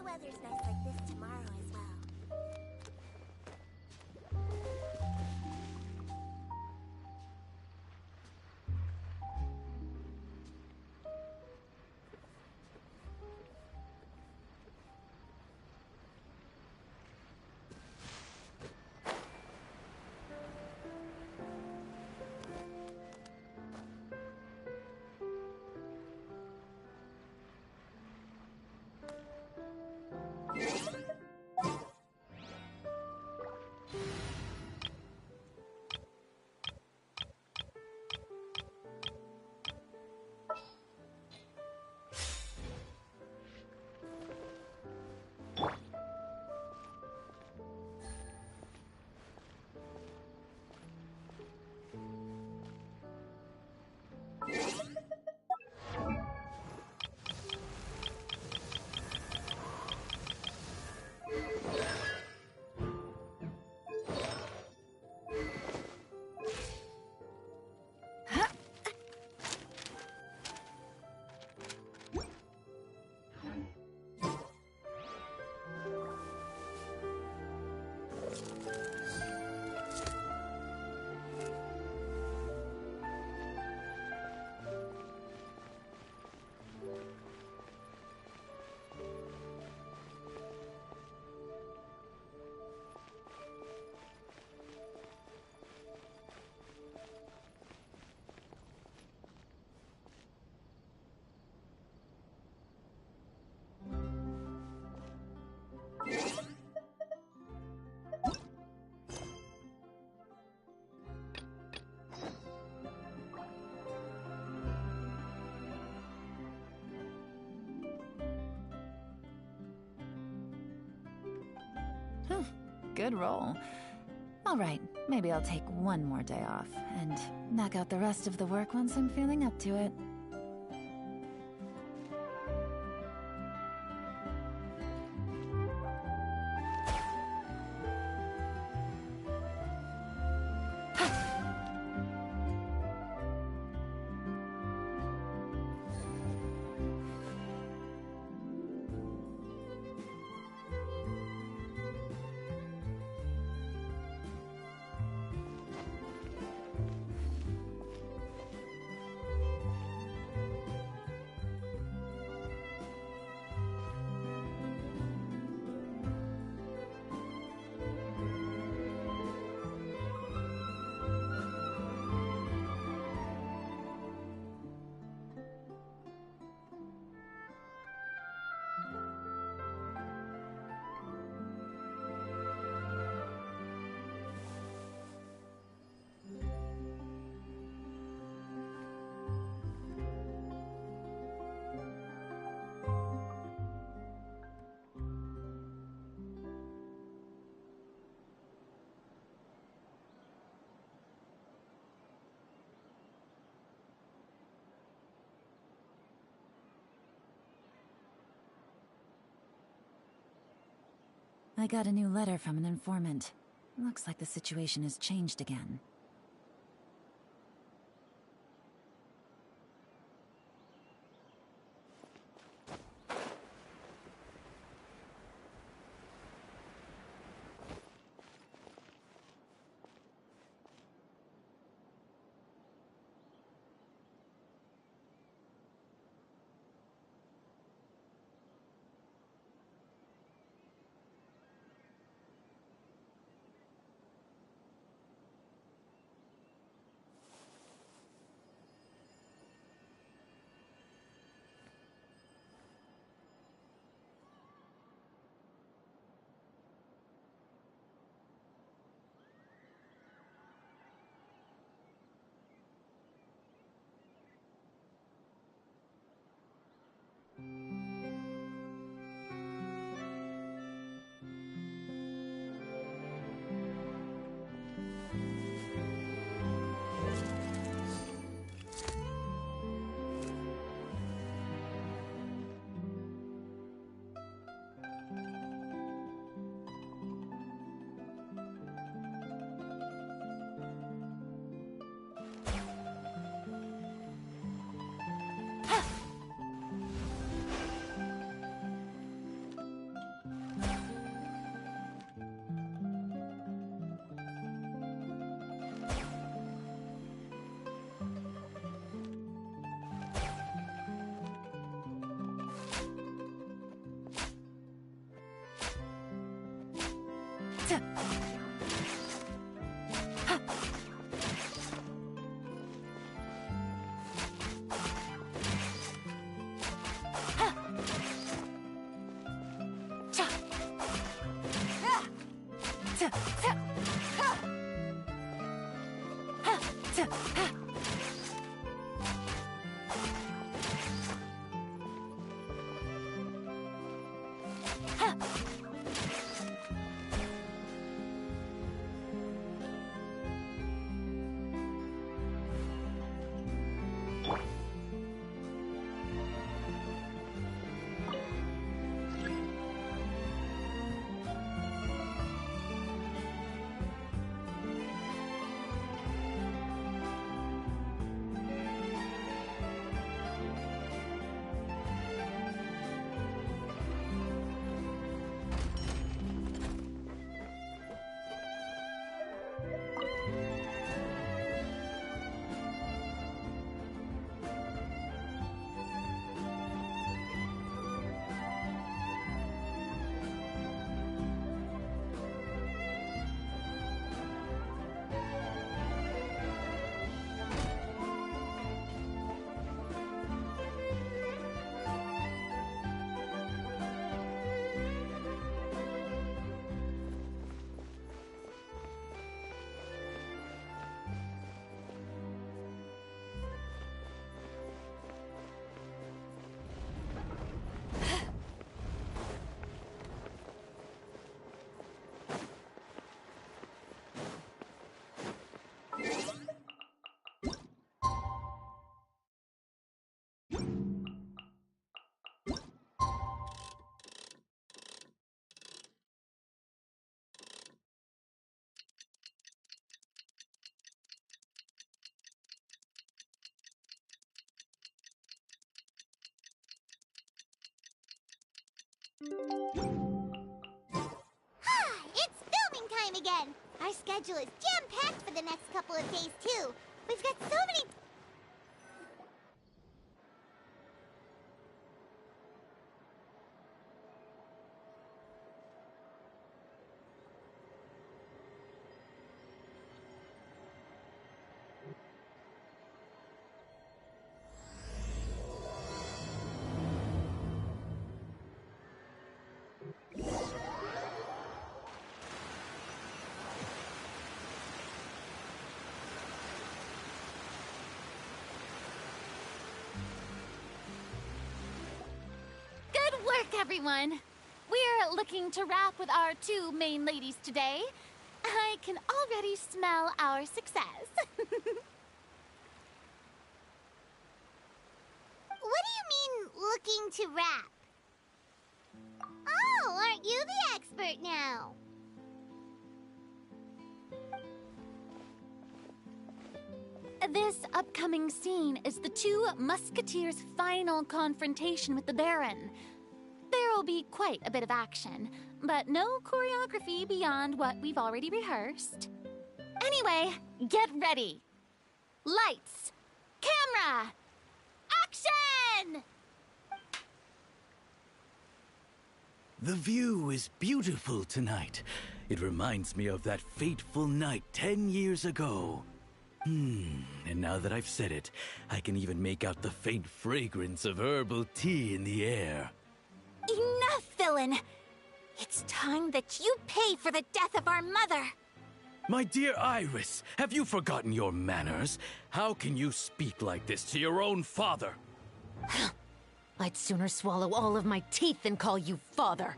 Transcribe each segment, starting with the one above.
weather's nice like this tomorrow as well. Good roll. All right, maybe I'll take one more day off and knock out the rest of the work once I'm feeling up to it. I got a new letter from an informant. Looks like the situation has changed again. It's filming time again! Our schedule is jam-packed for the next couple of days, too. We've got so many... Everyone, we're looking to wrap with our two main ladies today. I can already smell our success. What do you mean, looking to wrap? Oh, aren't you the expert now? This upcoming scene is the two Musketeers' final confrontation with the Baron. There will be quite a bit of action, but no choreography beyond what we've already rehearsed. Anyway, get ready. Lights, camera, action! The view is beautiful tonight. It reminds me of that fateful night 10 years ago. And now that I've said it, I can even make out the faint fragrance of herbal tea in the air. Enough, villain! It's time that you pay for the death of our mother! My dear Iris, have you forgotten your manners? How can you speak like this to your own father? I'd sooner swallow all of my teeth than call you father.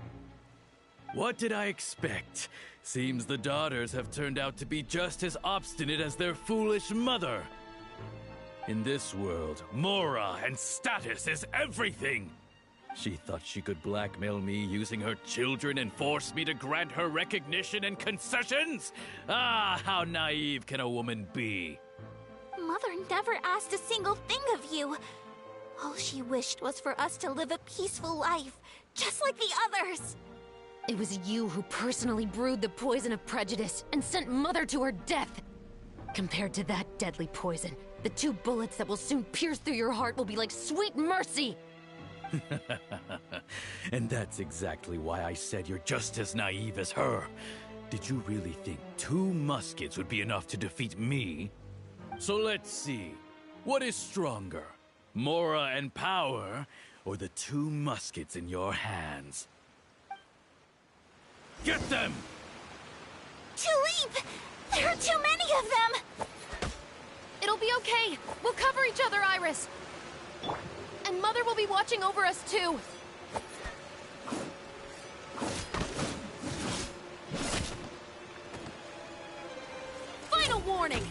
What did I expect? Seems the daughters have turned out to be just as obstinate as their foolish mother. In this world, Mora and status is everything! She thought she could blackmail me using her children and force me to grant her recognition and concessions? Ah, how naive can a woman be? Mother never asked a single thing of you. All she wished was for us to live a peaceful life, just like the others. It was you who personally brewed the poison of prejudice and sent Mother to her death. Compared to that deadly poison, the 2 bullets that will soon pierce through your heart will be like sweet mercy. And that's exactly why I said you're just as naive as her. Did you really think 2 muskets would be enough to defeat me? So let's see. What is stronger? Mora and power, or the 2 muskets in your hands? Get them! Tulip! There are too many of them! It'll be okay. We'll cover each other, Iris. And Mother will be watching over us, too. Final warning!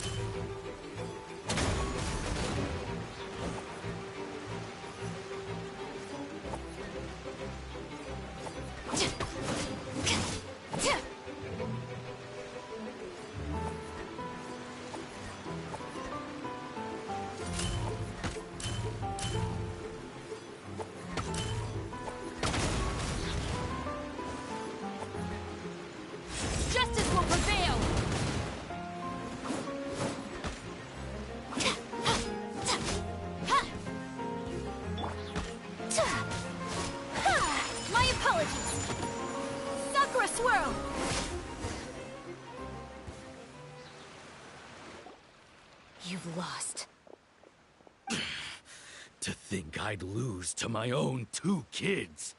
Justice will prevail! My apologies! Sakura Swirl! You've lost. To think I'd lose to my own 2 kids.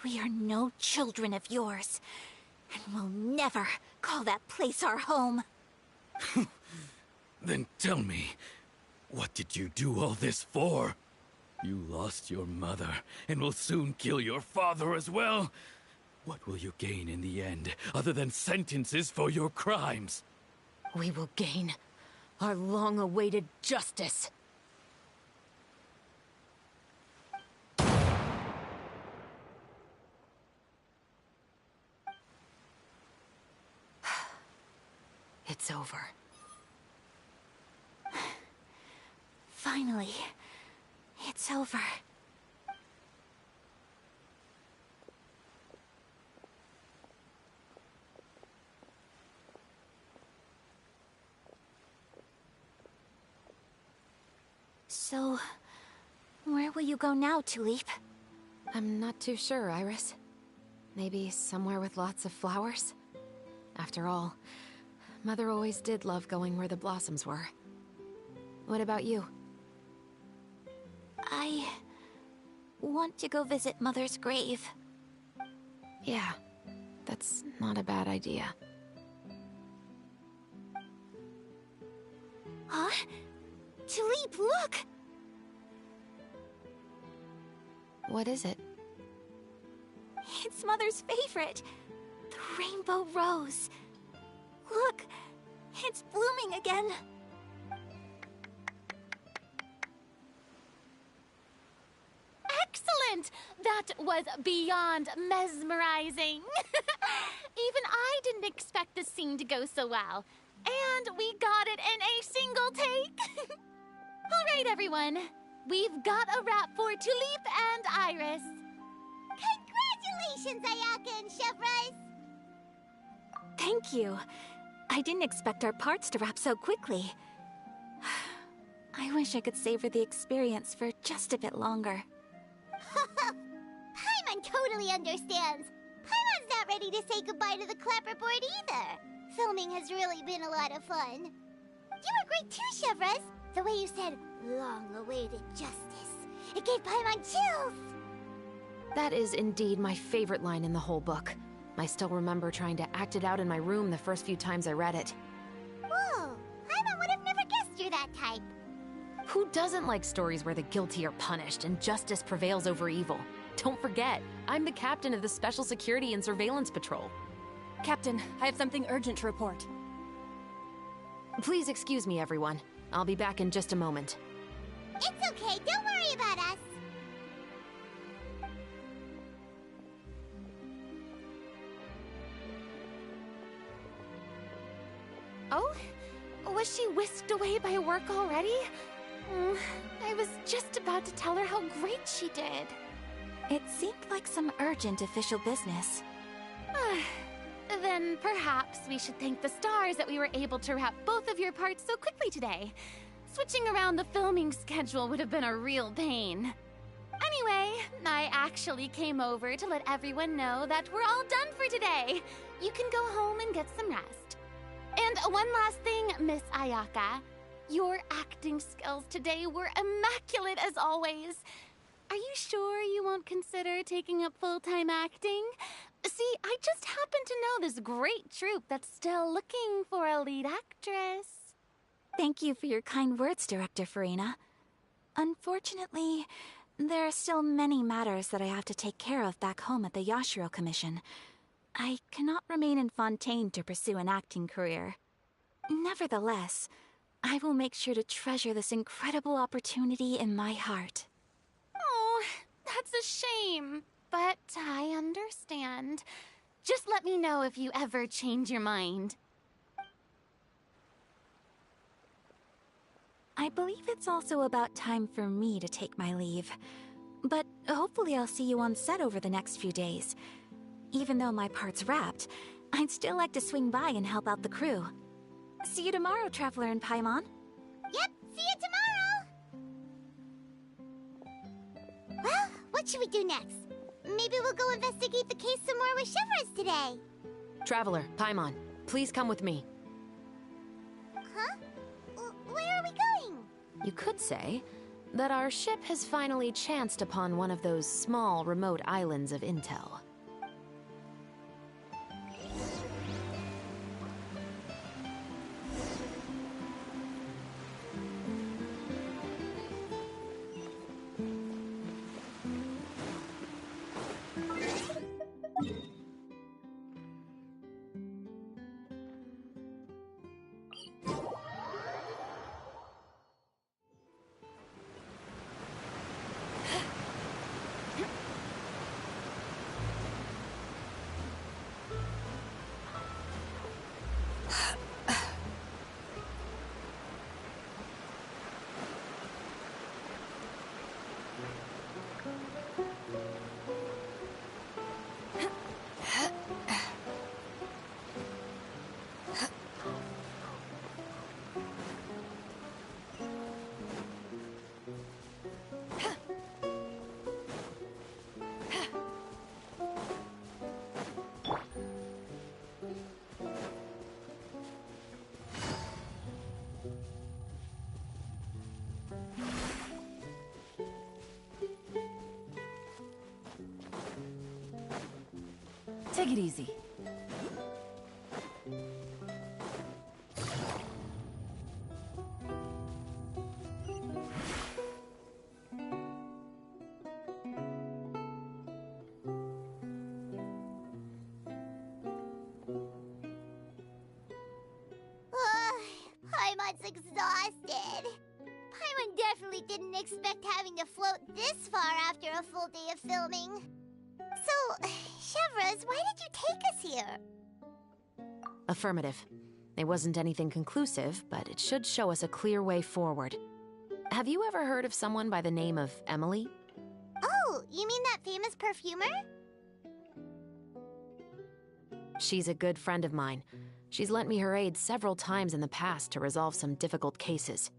We are no children of yours, and we'll never call that place our home. Then tell me, what did you do all this for? You lost your mother, and will soon kill your father as well. What will you gain in the end, other than sentences for your crimes? We will gain our long-awaited justice. It's over. Finally, it's over. So, where will you go now, Tulip? I'm not too sure, Iris. Maybe somewhere with lots of flowers? After all, Mother always did love going where the blossoms were. What about you? I want to go visit Mother's grave. Yeah, that's not a bad idea. Huh? Tulip, look! What is it? It's Mother's favorite. The rainbow rose. Look, it's blooming again. Excellent! That was beyond mesmerizing. Even I didn't expect this scene to go so well. And we got it in a single take. All right, everyone. We've got a wrap for Tulip and Iris. Congratulations, Ayaka and Chef Rice! Thank you. I didn't expect our parts to wrap so quickly. I wish I could savor the experience for just a bit longer. Paimon totally understands. Paimon's not ready to say goodbye to the clapperboard either. Filming has really been a lot of fun. You were great too, Chef Rice. The way you said, long-awaited justice. It gave Paimon chills. That is indeed my favorite line in the whole book. I still remember trying to act it out in my room the first few times I read it. Whoa, Paimon would have never guessed you're that type. Who doesn't like stories where the guilty are punished and justice prevails over evil? Don't forget, I'm the captain of the Special Security and Surveillance Patrol. Captain, I have something urgent to report. Please excuse me, everyone. I'll be back in just a moment. It's okay, don't worry about us. Oh? Was she whisked away by work already? I was just about to tell her how great she did. It seemed like some urgent official business. Then perhaps we should thank the stars that we were able to wrap both of your parts so quickly today. Switching around the filming schedule would have been a real pain. Anyway, I actually came over to let everyone know that we're all done for today. You can go home and get some rest. And one last thing, Miss Ayaka. Your acting skills today were immaculate as always. Are you sure you won't consider taking up full-time acting? See, I just happen to know this great troupe that's still looking for a lead actress. Thank you for your kind words, Director Farina. Unfortunately, there are still many matters that I have to take care of back home at the Yashiro Commission. I cannot remain in Fontaine to pursue an acting career. Nevertheless, I will make sure to treasure this incredible opportunity in my heart. Oh, that's a shame. But I understand. Just let me know if you ever change your mind. I believe it's also about time for me to take my leave. But hopefully I'll see you on set over the next few days. Even though my part's wrapped, I'd still like to swing by and help out the crew. See you tomorrow, Traveler and Paimon. Yep, see you tomorrow! Well, what should we do next? Maybe we'll go investigate the case some more with Chevres today. Traveler, Paimon, please come with me. Huh? Where are we going? You could say that our ship has finally chanced upon one of those small, remote islands of intel. Take it easy. Paimon's exhausted. Paimon definitely didn't expect having to float this far after a full day of filming. So, Chevres, why did you take us here? Affirmative. It wasn't anything conclusive, but it should show us a clear way forward. Have you ever heard of someone by the name of Emily? Oh, you mean that famous perfumer? She's a good friend of mine. She's lent me her aid several times in the past to resolve some difficult cases.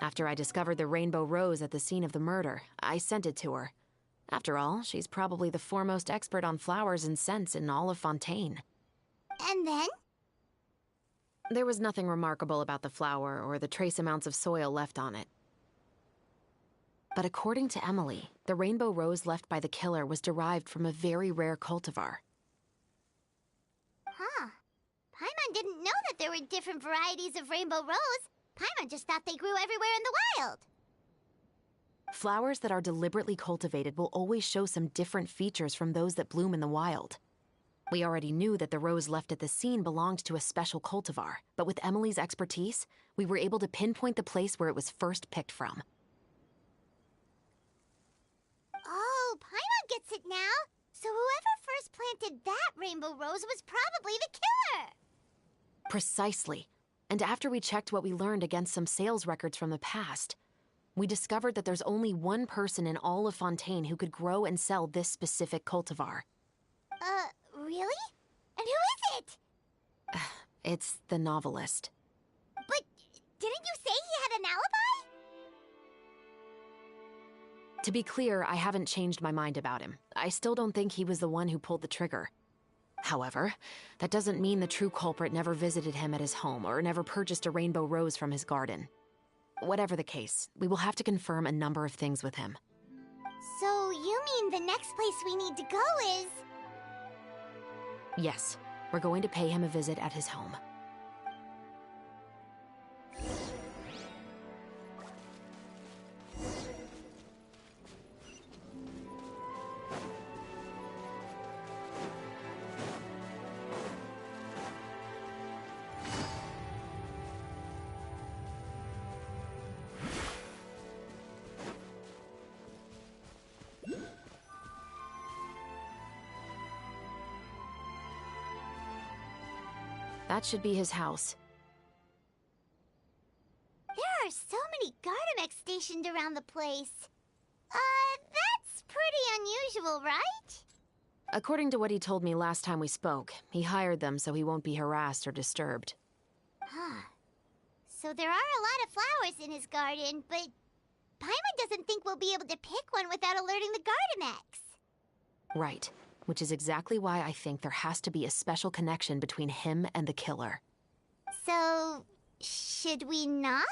After I discovered the rainbow rose at the scene of the murder, I sent it to her. After all, she's probably the foremost expert on flowers and scents in all of Fontaine. And then? There was nothing remarkable about the flower or the trace amounts of soil left on it. But according to Emily, the rainbow rose left by the killer was derived from a very rare cultivar. Huh. Paimon didn't know that there were different varieties of rainbow rose. Paimon just thought they grew everywhere in the wild. Flowers that are deliberately cultivated will always show some different features from those that bloom in the wild. We already knew that the rose left at the scene belonged to a special cultivar, but with Emily's expertise, we were able to pinpoint the place where it was first picked from. Oh, Paimon gets it now. So whoever first planted that rainbow rose was probably the killer. Precisely. And after we checked what we learned against some sales records from the past, we discovered that there's only one person in all of Fontaine who could grow and sell this specific cultivar. Really? And who is it? It's the novelist. But didn't you say he had an alibi? To be clear, I haven't changed my mind about him. I still don't think he was the one who pulled the trigger. However, that doesn't mean the true culprit never visited him at his home or never purchased a rainbow rose from his garden. Whatever the case, we will have to confirm a number of things with him. So you mean the next place we need to go is... Yes, we're going to pay him a visit at his home. That should be his house. There are so many Gardamex stationed around the place. That's pretty unusual, right? According to what he told me last time we spoke, he hired them so he won't be harassed or disturbed. Huh. So there are a lot of flowers in his garden, but Paimon doesn't think we'll be able to pick one without alerting the Gardamex. Right. Which is exactly why I think there has to be a special connection between him and the killer. So, should we knock?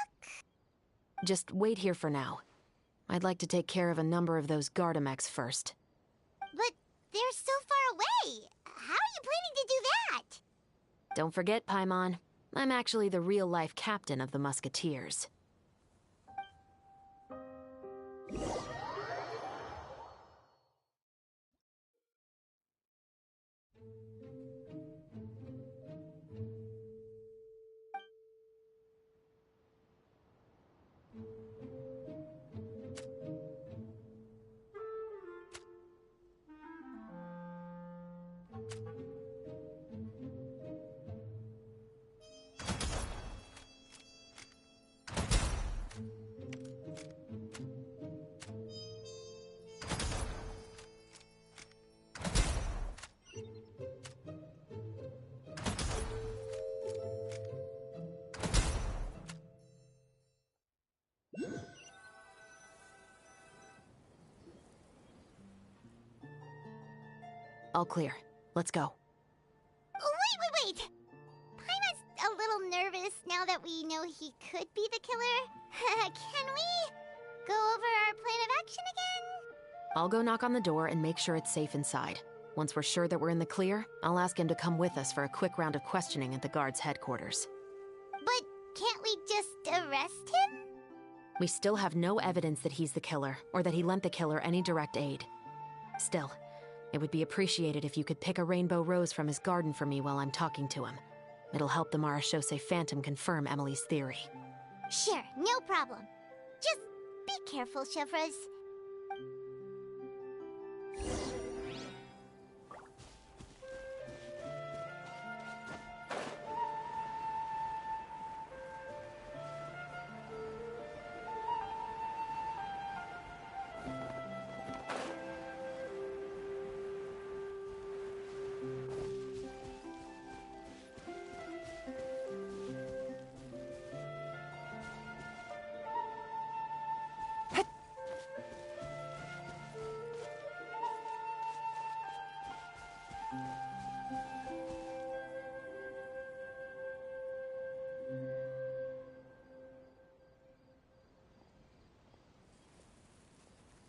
Just wait here for now. I'd like to take care of a number of those Gardamex first. But they're so far away. How are you planning to do that? Don't forget, Paimon, I'm actually the real-life captain of the Musketeers. All clear. Let's go. Wait! Paimon's a little nervous now that we know he could be the killer. Can we go over our plan of action again? I'll go knock on the door and make sure it's safe inside. Once we're sure that we're in the clear, I'll ask him to come with us for a quick round of questioning at the guard's headquarters. But can't we just arrest him? We still have no evidence that he's the killer, or that he lent the killer any direct aid. Still, it would be appreciated if you could pick a rainbow rose from his garden for me while I'm talking to him. It'll help the Marachose Phantom confirm Emily's theory. Sure, no problem. Just be careful, Chevres.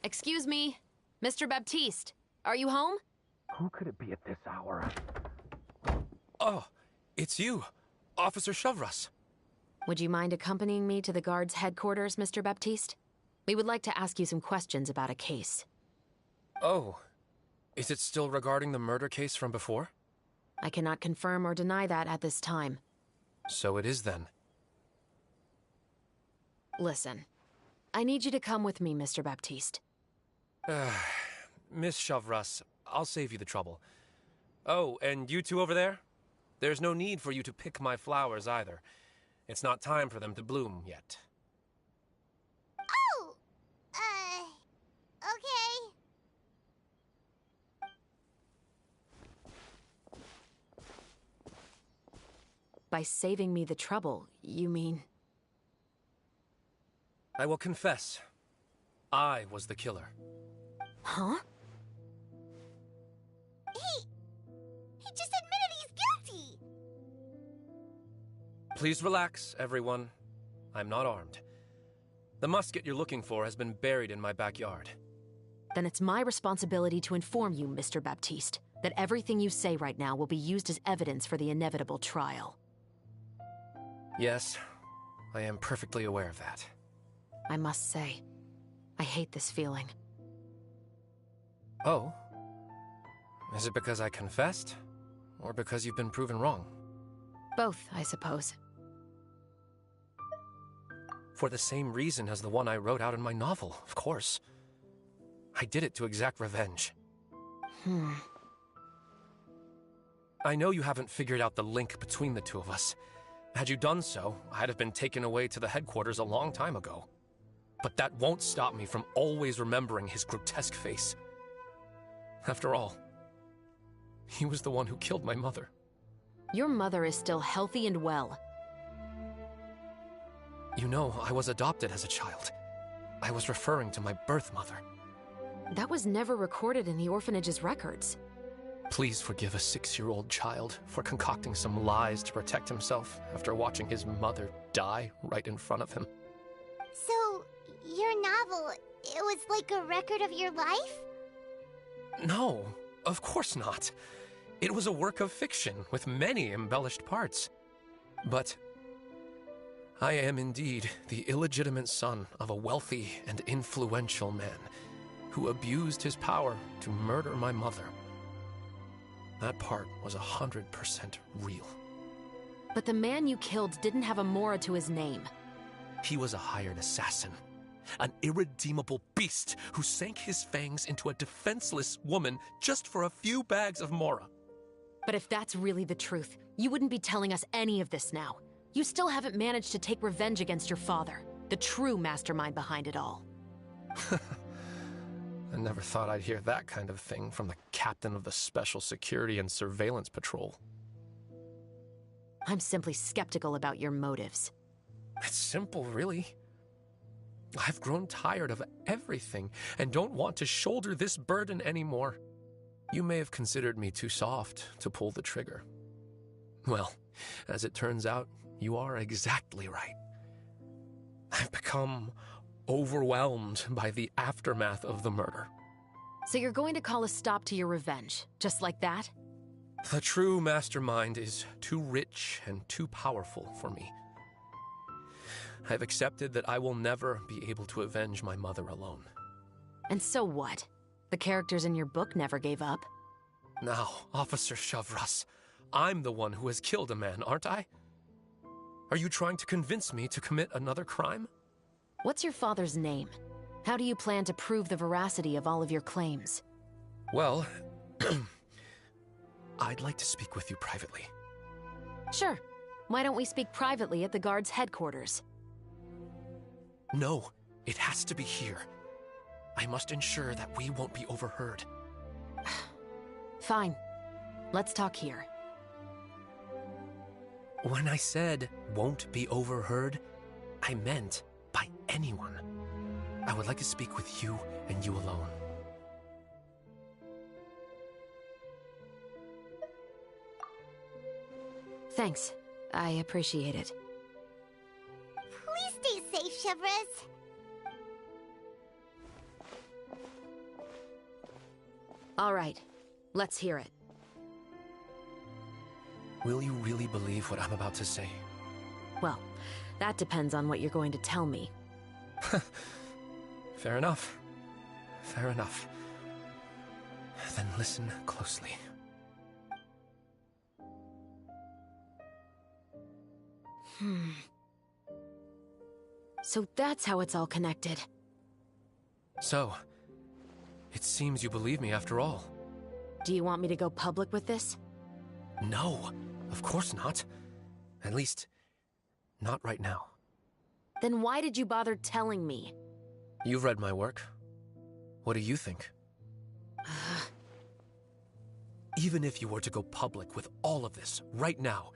Excuse me, Mr. Baptiste, are you home? Who could it be at this hour? Oh, it's you, Officer Chevres. Would you mind accompanying me to the guard's headquarters, Mr. Baptiste? We would like to ask you some questions about a case. Oh, is it still regarding the murder case from before? I cannot confirm or deny that at this time. So it is then. Listen, I need you to come with me, Mr. Baptiste. Miss Chevres, I'll save you the trouble. Oh, and you two over there? There's no need for you to pick my flowers either. It's not time for them to bloom yet. Oh! Okay. By saving me the trouble, you mean... I will confess, I was the killer. Huh? He just admitted he's guilty! Please relax, everyone. I'm not armed. The musket you're looking for has been buried in my backyard. Then it's my responsibility to inform you, Mr. Baptiste. that everything you say right now will be used as evidence for the inevitable trial. Yes, I am perfectly aware of that. I must say, I hate this feeling. Oh? Is it because I confessed? Or because you've been proven wrong? Both, I suppose. For the same reason as the one I wrote out in my novel, of course. I did it to exact revenge. I know you haven't figured out the link between the two of us. Had you done so, I'd have been taken away to the headquarters a long time ago. But that won't stop me from always remembering his grotesque face. After all, he was the one who killed my mother. Your mother is still healthy and well. You know, I was adopted as a child. I was referring to my birth mother. That was never recorded in the orphanage's records. Please forgive a 6-year-old child for concocting some lies to protect himself after watching his mother die right in front of him. So, your novel, it was like a record of your life? No, of course not. It was a work of fiction with many embellished parts. But I am indeed the illegitimate son of a wealthy and influential man who abused his power to murder my mother. That part was 100% real. But the man you killed didn't have a Mora to his name. He was a hired assassin. An irredeemable beast who sank his fangs into a defenseless woman just for a few bags of Mora. But if that's really the truth, you wouldn't be telling us any of this now. You still haven't managed to take revenge against your father, the true mastermind behind it all. I never thought I'd hear that kind of thing from the captain of the Special Security and Surveillance Patrol. I'm simply skeptical about your motives. It's simple, really. I've grown tired of everything and don't want to shoulder this burden anymore. You may have considered me too soft to pull the trigger. Well, as it turns out, you are exactly right. I've become overwhelmed by the aftermath of the murder. So you're going to call a stop to your revenge, just like that? The true mastermind is too rich and too powerful for me. I've accepted that I will never be able to avenge my mother alone. And so what? The characters in your book never gave up. Now, Officer Shavras, I'm the one who has killed a man, aren't I? Are you trying to convince me to commit another crime? What's your father's name? How do you plan to prove the veracity of all of your claims? Well, I'd like to speak with you privately. Sure. Why don't we speak privately at the guard's headquarters? No, it has to be here. I must ensure that we won't be overheard. Fine. Let's talk here. When I said won't be overheard, I meant by anyone. I would like to speak with you and you alone. Thanks. I appreciate it. Please stay safe, Shavras. All right. Let's hear it. Will you really believe what I'm about to say? Well, that depends on what you're going to tell me. Fair enough. Fair enough. Then listen closely. So that's how it's all connected. So, it seems you believe me after all. Do you want me to go public with this? No, of course not. At least, not right now. Then why did you bother telling me? You've read my work. What do you think? Even if you were to go public with all of this right now,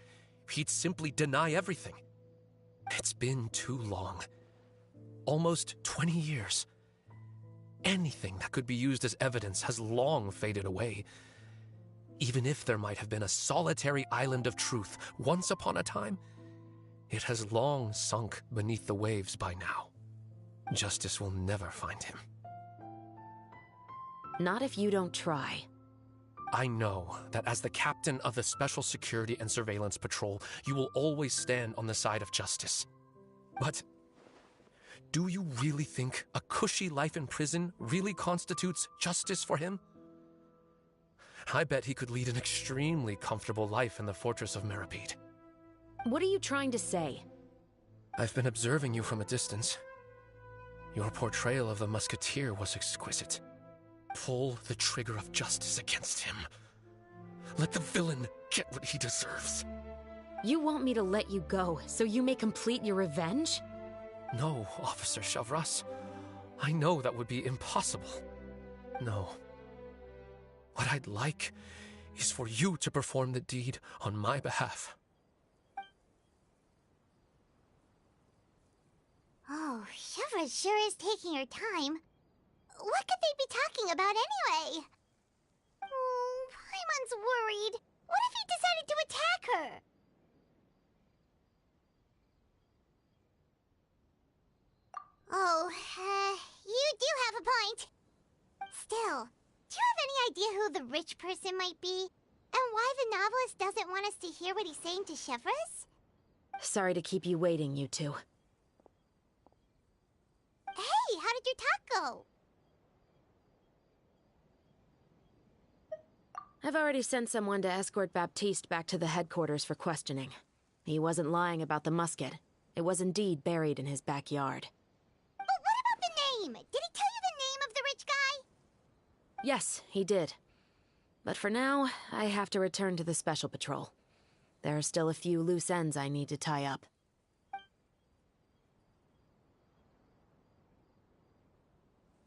he'd simply deny everything. It's been too long. Almost 20 years. Anything that could be used as evidence has long faded away. Even if there might have been a solitary island of truth once upon a time, it has long sunk beneath the waves by now. Justice will never find him. Not if you don't try. I know that as the captain of the Special Security and Surveillance Patrol, you will always stand on the side of justice. But do you really think a cushy life in prison really constitutes justice for him? I bet he could lead an extremely comfortable life in the fortress of Meripede. What are you trying to say? I've been observing you from a distance. Your portrayal of the Musketeer was exquisite. Pull the trigger of justice against him. Let the villain get what he deserves. You want me to let you go so you may complete your revenge? No, Officer Chavras. I know that would be impossible. No. What I'd like is for you to perform the deed on my behalf. Oh, Chavras sure is taking her time. What could they be talking about anyway? Oh, Paimon's worried. What if he decided to attack her? Oh, you do have a point. Still, do you have any idea who the rich person might be? And why the novelist doesn't want us to hear what he's saying to Chavras? Sorry to keep you waiting, you two. Hey, how did your talk go? I've already sent someone to escort Baptiste back to the headquarters for questioning. He wasn't lying about the musket. It was indeed buried in his backyard. But what about the name? Did he tell you the name of the rich guy? Yes, he did. But for now, I have to return to the Special Patrol. There are still a few loose ends I need to tie up.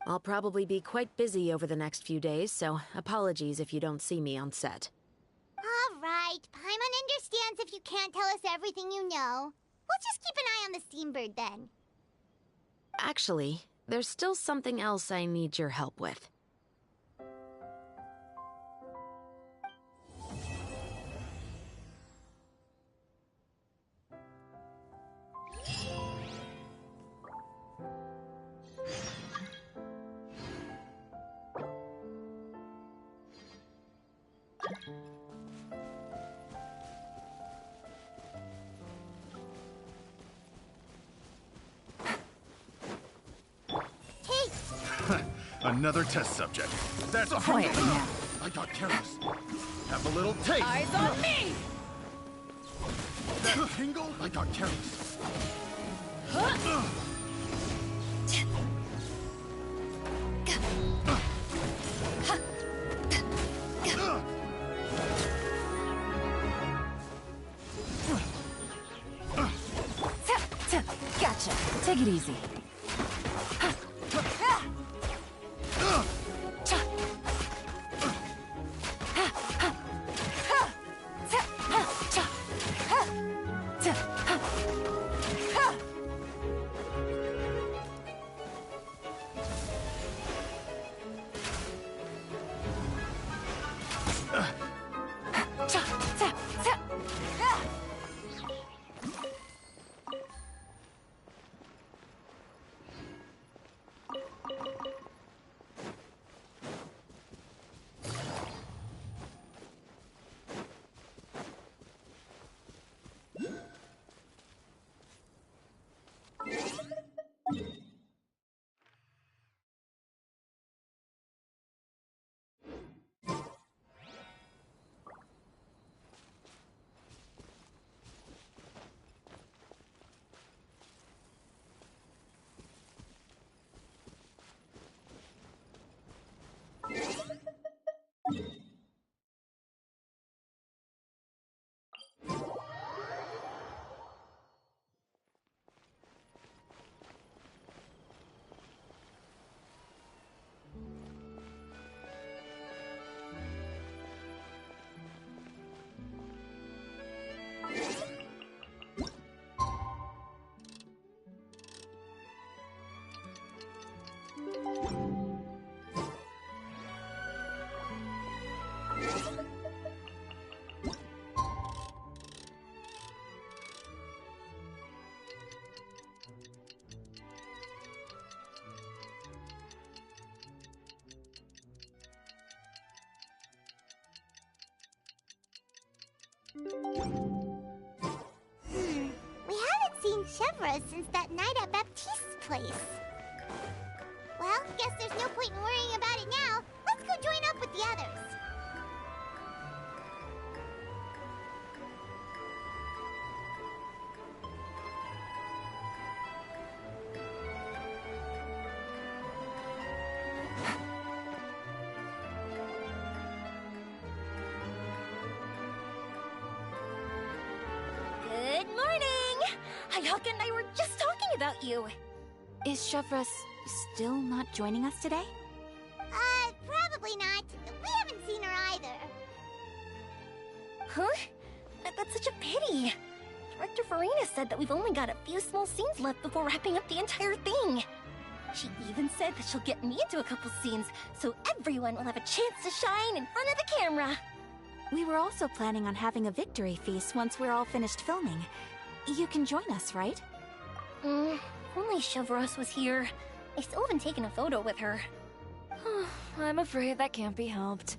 I'll probably be quite busy over the next few days, so apologies if you don't see me on set. All right, Paimon understands if you can't tell us everything you know. We'll just keep an eye on the Steambird then. Actually, there's still something else I need your help with. Another test subject. That's a Quiet now. I got careless. Have a little taste. Eyes on me! That tingle? I got careless. Gotcha. Take it easy. chevras since that night at Baptiste's place. Well, guess there's no point in worrying about it now. Let's go join up with the others. Good morning! Hayaka and I were just talking about you. Is Chevra still not joining us today? Probably not. We haven't seen her either. Huh? That's such a pity. Director Farina said that we've only got a few small scenes left before wrapping up the entire thing. She even said that she'll get me into a couple scenes, so everyone will have a chance to shine in front of the camera. We were also planning on having a victory feast once we're all finished filming. You can join us, right? If only Chevros was here. I still haven't taken a photo with her. I'm afraid that can't be helped.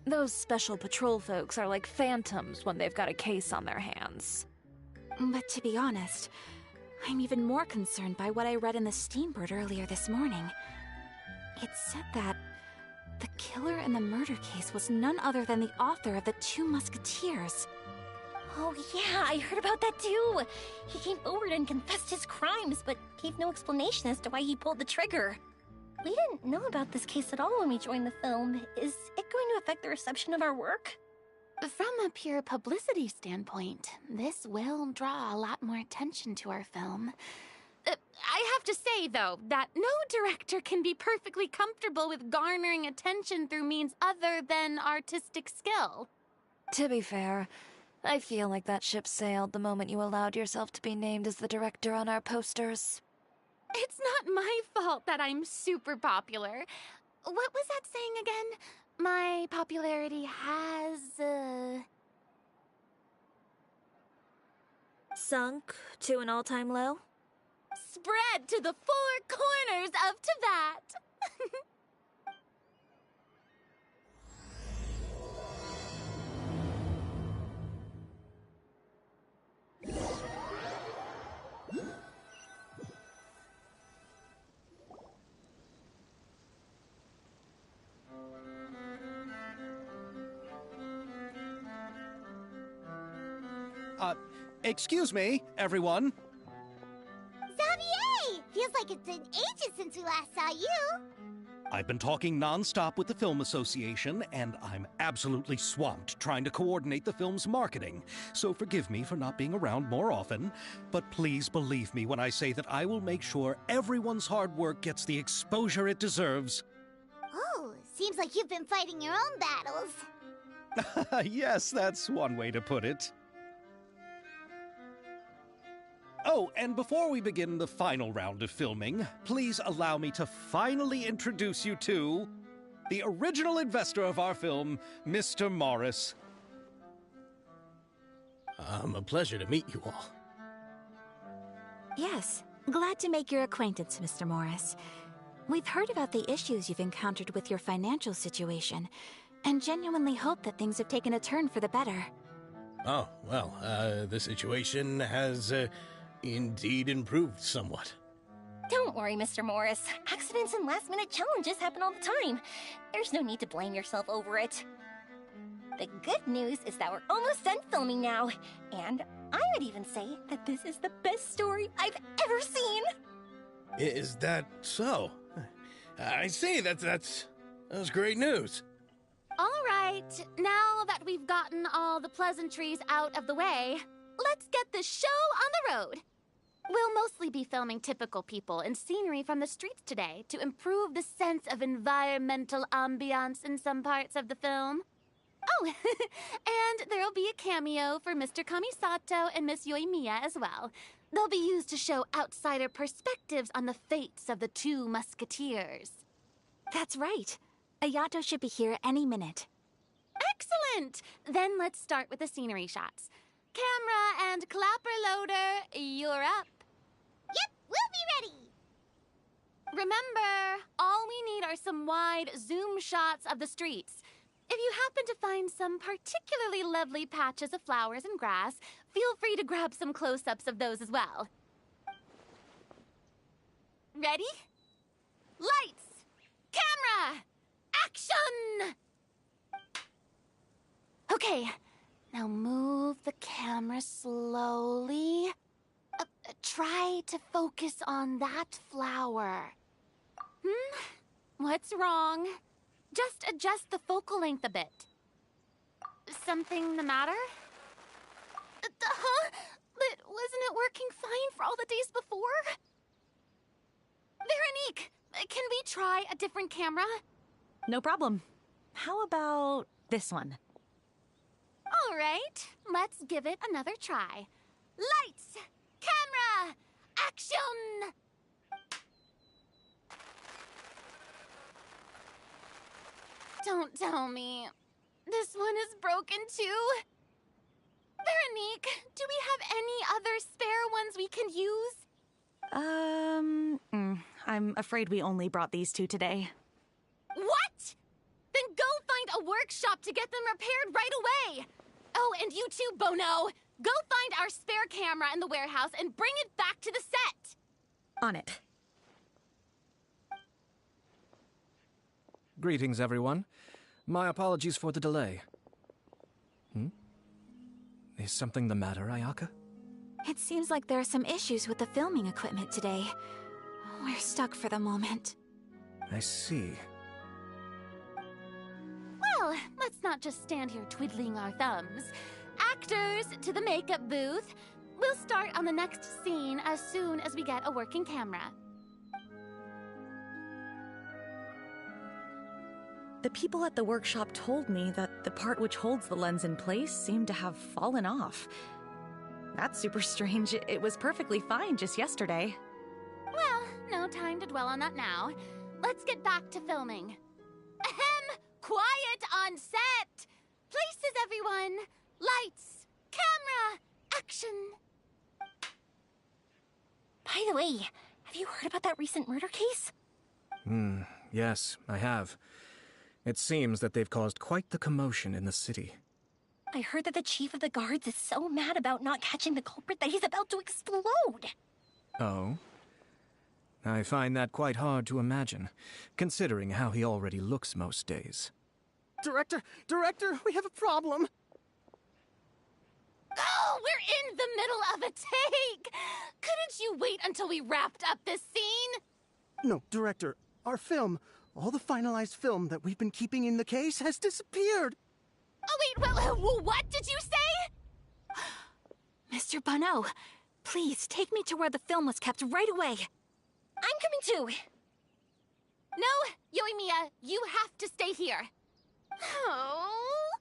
Those special patrol folks are like phantoms when they've got a case on their hands. But to be honest, I'm even more concerned by what I read in the Steambird earlier this morning. It said that the killer in the murder case was none other than the author of the Two Musketeers. Oh yeah, I heard about that too. He came forward and confessed his crimes, but gave no explanation as to why he pulled the trigger. We didn't know about this case at all when we joined the film. Is it going to affect the reception of our work? From a pure publicity standpoint, this will draw a lot more attention to our film. I have to say, though, that no director can be perfectly comfortable with garnering attention through means other than artistic skill. To be fair, I feel like that ship sailed the moment you allowed yourself to be named as the director on our posters. It's not my fault that I'm super popular. What was that saying again? My popularity has, Sunk to an all-time low? spread to the four corners of Teyvat. Excuse me, everyone. Xavier! Feels like it's been ages since we last saw you. I've been talking non-stop with the Film Association, and I'm absolutely swamped trying to coordinate the film's marketing. So forgive me for not being around more often, but please believe me when I say that I will make sure everyone's hard work gets the exposure it deserves. Oh, seems like you've been fighting your own battles. Yes, that's one way to put it. Oh, and before we begin the final round of filming, please allow me to finally introduce you to the original investor of our film, Mr. Morris. A pleasure to meet you all. Yes, glad to make your acquaintance, Mr. Morris. We've heard about the issues you've encountered with your financial situation, and genuinely hope that things have taken a turn for the better. Oh, well, the situation has, indeed improved somewhat. Don't worry, Mr. Morris. Accidents and last-minute challenges happen all the time. There's no need to blame yourself over it. The good news is that we're almost done filming now, and I would even say that this is the best story I've ever seen. Is that so? I see, that's great news. All right, now that we've gotten all the pleasantries out of the way, let's get this show on the road. We'll mostly be filming typical people and scenery from the streets today to improve the sense of environmental ambiance in some parts of the film. Oh, and there'll be a cameo for Mr. Kamisato and Miss Yoimiya as well. They'll be used to show outsider perspectives on the fates of the Two Musketeers. That's right. Ayato should be here any minute. Excellent! Then let's start with the scenery shots. Camera and clapper loader, you're up. Yep, we'll be ready. Remember, all we need are some wide zoom shots of the streets. If you happen to find some particularly lovely patches of flowers and grass, feel free to grab some close-ups of those as well. Ready? Lights! Camera! Action! Okay, now move the camera slowly. Try to focus on that flower. What's wrong? Just adjust the focal length a bit. Something the matter? Huh? But wasn't it working fine for all the days before? Veronique, can we try a different camera? No problem. How about this one? All right, let's give it another try. Lights! Camera! Action! Don't tell me. This one is broken too? Veronique, do we have any other spare ones we can use? I'm afraid we only brought these two today. What? Then go find a workshop to get them repaired right away. Oh, and you too, Bono. Go find our spare camera in the warehouse and bring it back to the set. On it. Greetings, everyone. My apologies for the delay. Is something the matter, Ayaka? It seems like there are some issues with the filming equipment today. We're stuck for the moment. I see. Well, let's not just stand here twiddling our thumbs. Actors, to the makeup booth. We'll start on the next scene as soon as we get a working camera. The people at the workshop told me that the part which holds the lens in place seemed to have fallen off. That's super strange. It was perfectly fine just yesterday. Well, no time to dwell on that now. Let's get back to filming. Ahem! Quiet on set! Places, everyone! Lights! Camera! Action! By the way, have you heard about that recent murder case? Yes, I have. It seems that they've caused quite the commotion in the city. I heard that the chief of the guards is so mad about not catching the culprit that he's about to explode. Oh? I find that quite hard to imagine, considering how he already looks most days. Director, we have a problem. Oh, we're in the middle of a take! Couldn't you wait until we wrapped up this scene? No, Director, our film, all the finalized film that we've been keeping in the case has disappeared. Oh, wait, what did you say? Mr. Bono, please take me to where the film was kept right away. I'm coming too. No, Yoimiya, you have to stay here. Oh.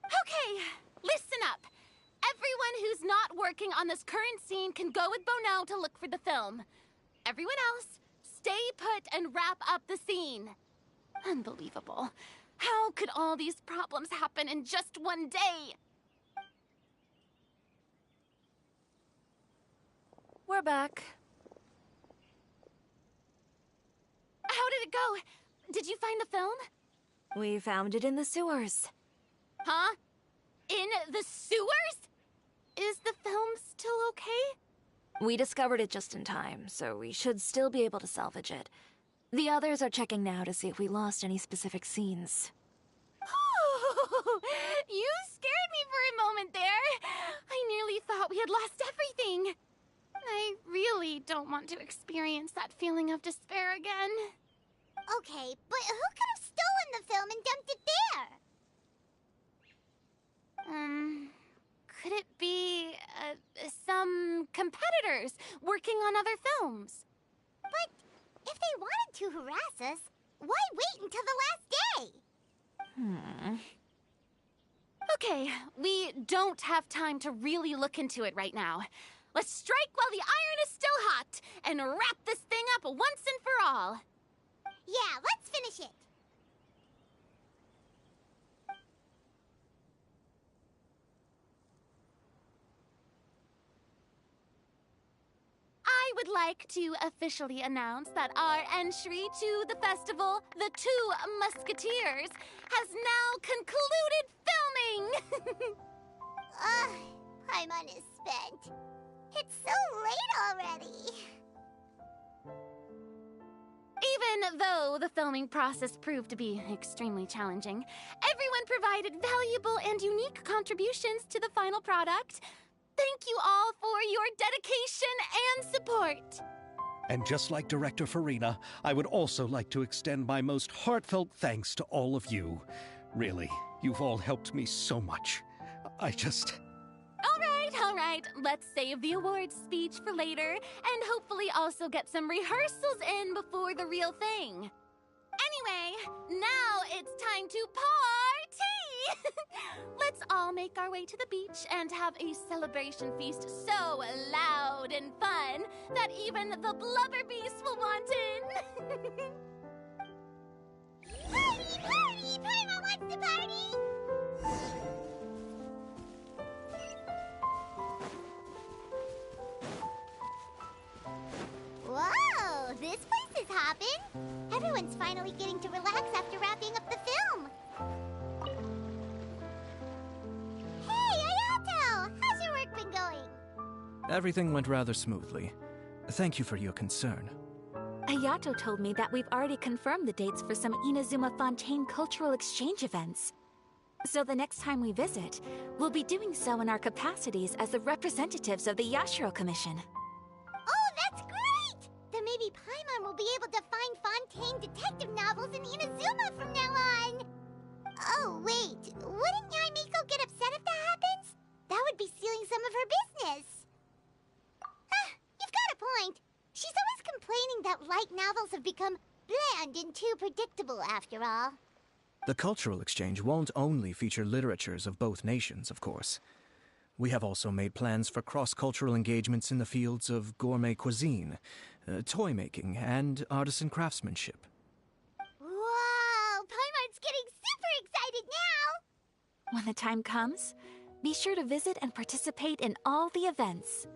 Okay, listen up. Everyone who's not working on this current scene can go with Bono to look for the film. Everyone else, stay put and wrap up the scene. Unbelievable. How could all these problems happen in just one day? We're back. How did it go? Did you find the film? We found it in the sewers. Huh? In the sewers? Is the film still okay? We discovered it just in time, so we should still be able to salvage it. The others are checking now to see if we lost any specific scenes. Oh, you scared me for a moment there. I nearly thought we had lost everything. I really don't want to experience that feeling of despair again. Okay, but who could have stolen the film and dumped it there? Could it be, some competitors working on other films? But if they wanted to harass us, why wait until the last day? Okay, we don't have time to really look into it right now. Let's strike while the iron is still hot and wrap this thing up once and for all. Yeah, let's finish it. I would like to officially announce that our entry to the festival, The Two Musketeers, has now concluded filming! Paimon is spent. It's so late already. And though the filming process proved to be extremely challenging, everyone provided valuable and unique contributions to the final product. Thank you all for your dedication and support. And just like Director Farina, I would also like to extend my most heartfelt thanks to all of you. Really, you've all helped me so much. All right. Let's save the awards speech for later, and hopefully also get some rehearsals in before the real thing. Anyway, now it's time to party! Let's all make our way to the beach and have a celebration feast so loud and fun that even the blubber beast will want in. Party! Party! Paimon wants to party! Whoa! This place is hopping! Everyone's finally getting to relax after wrapping up the film! Hey, Ayato! How's your work been going? Everything went rather smoothly. Thank you for your concern. Ayato told me that we've already confirmed the dates for some Inazuma Fontaine cultural exchange events. So the next time we visit, we'll be doing so in our capacities as the representatives of the Yashiro Commission. Oh, that's great! Then maybe Paimon will be able to find Fontaine detective novels in Inazuma from now on! Oh, wait. Wouldn't Yaimiko get upset if that happens? That would be stealing some of her business. You've got a point. She's always complaining that light novels have become bland and too predictable after all. The cultural exchange won't only feature literatures of both nations, of course. We have also made plans for cross-cultural engagements in the fields of gourmet cuisine, toy making, and artisan craftsmanship. Whoa! Paimon's getting super excited now! When the time comes, be sure to visit and participate in all the events.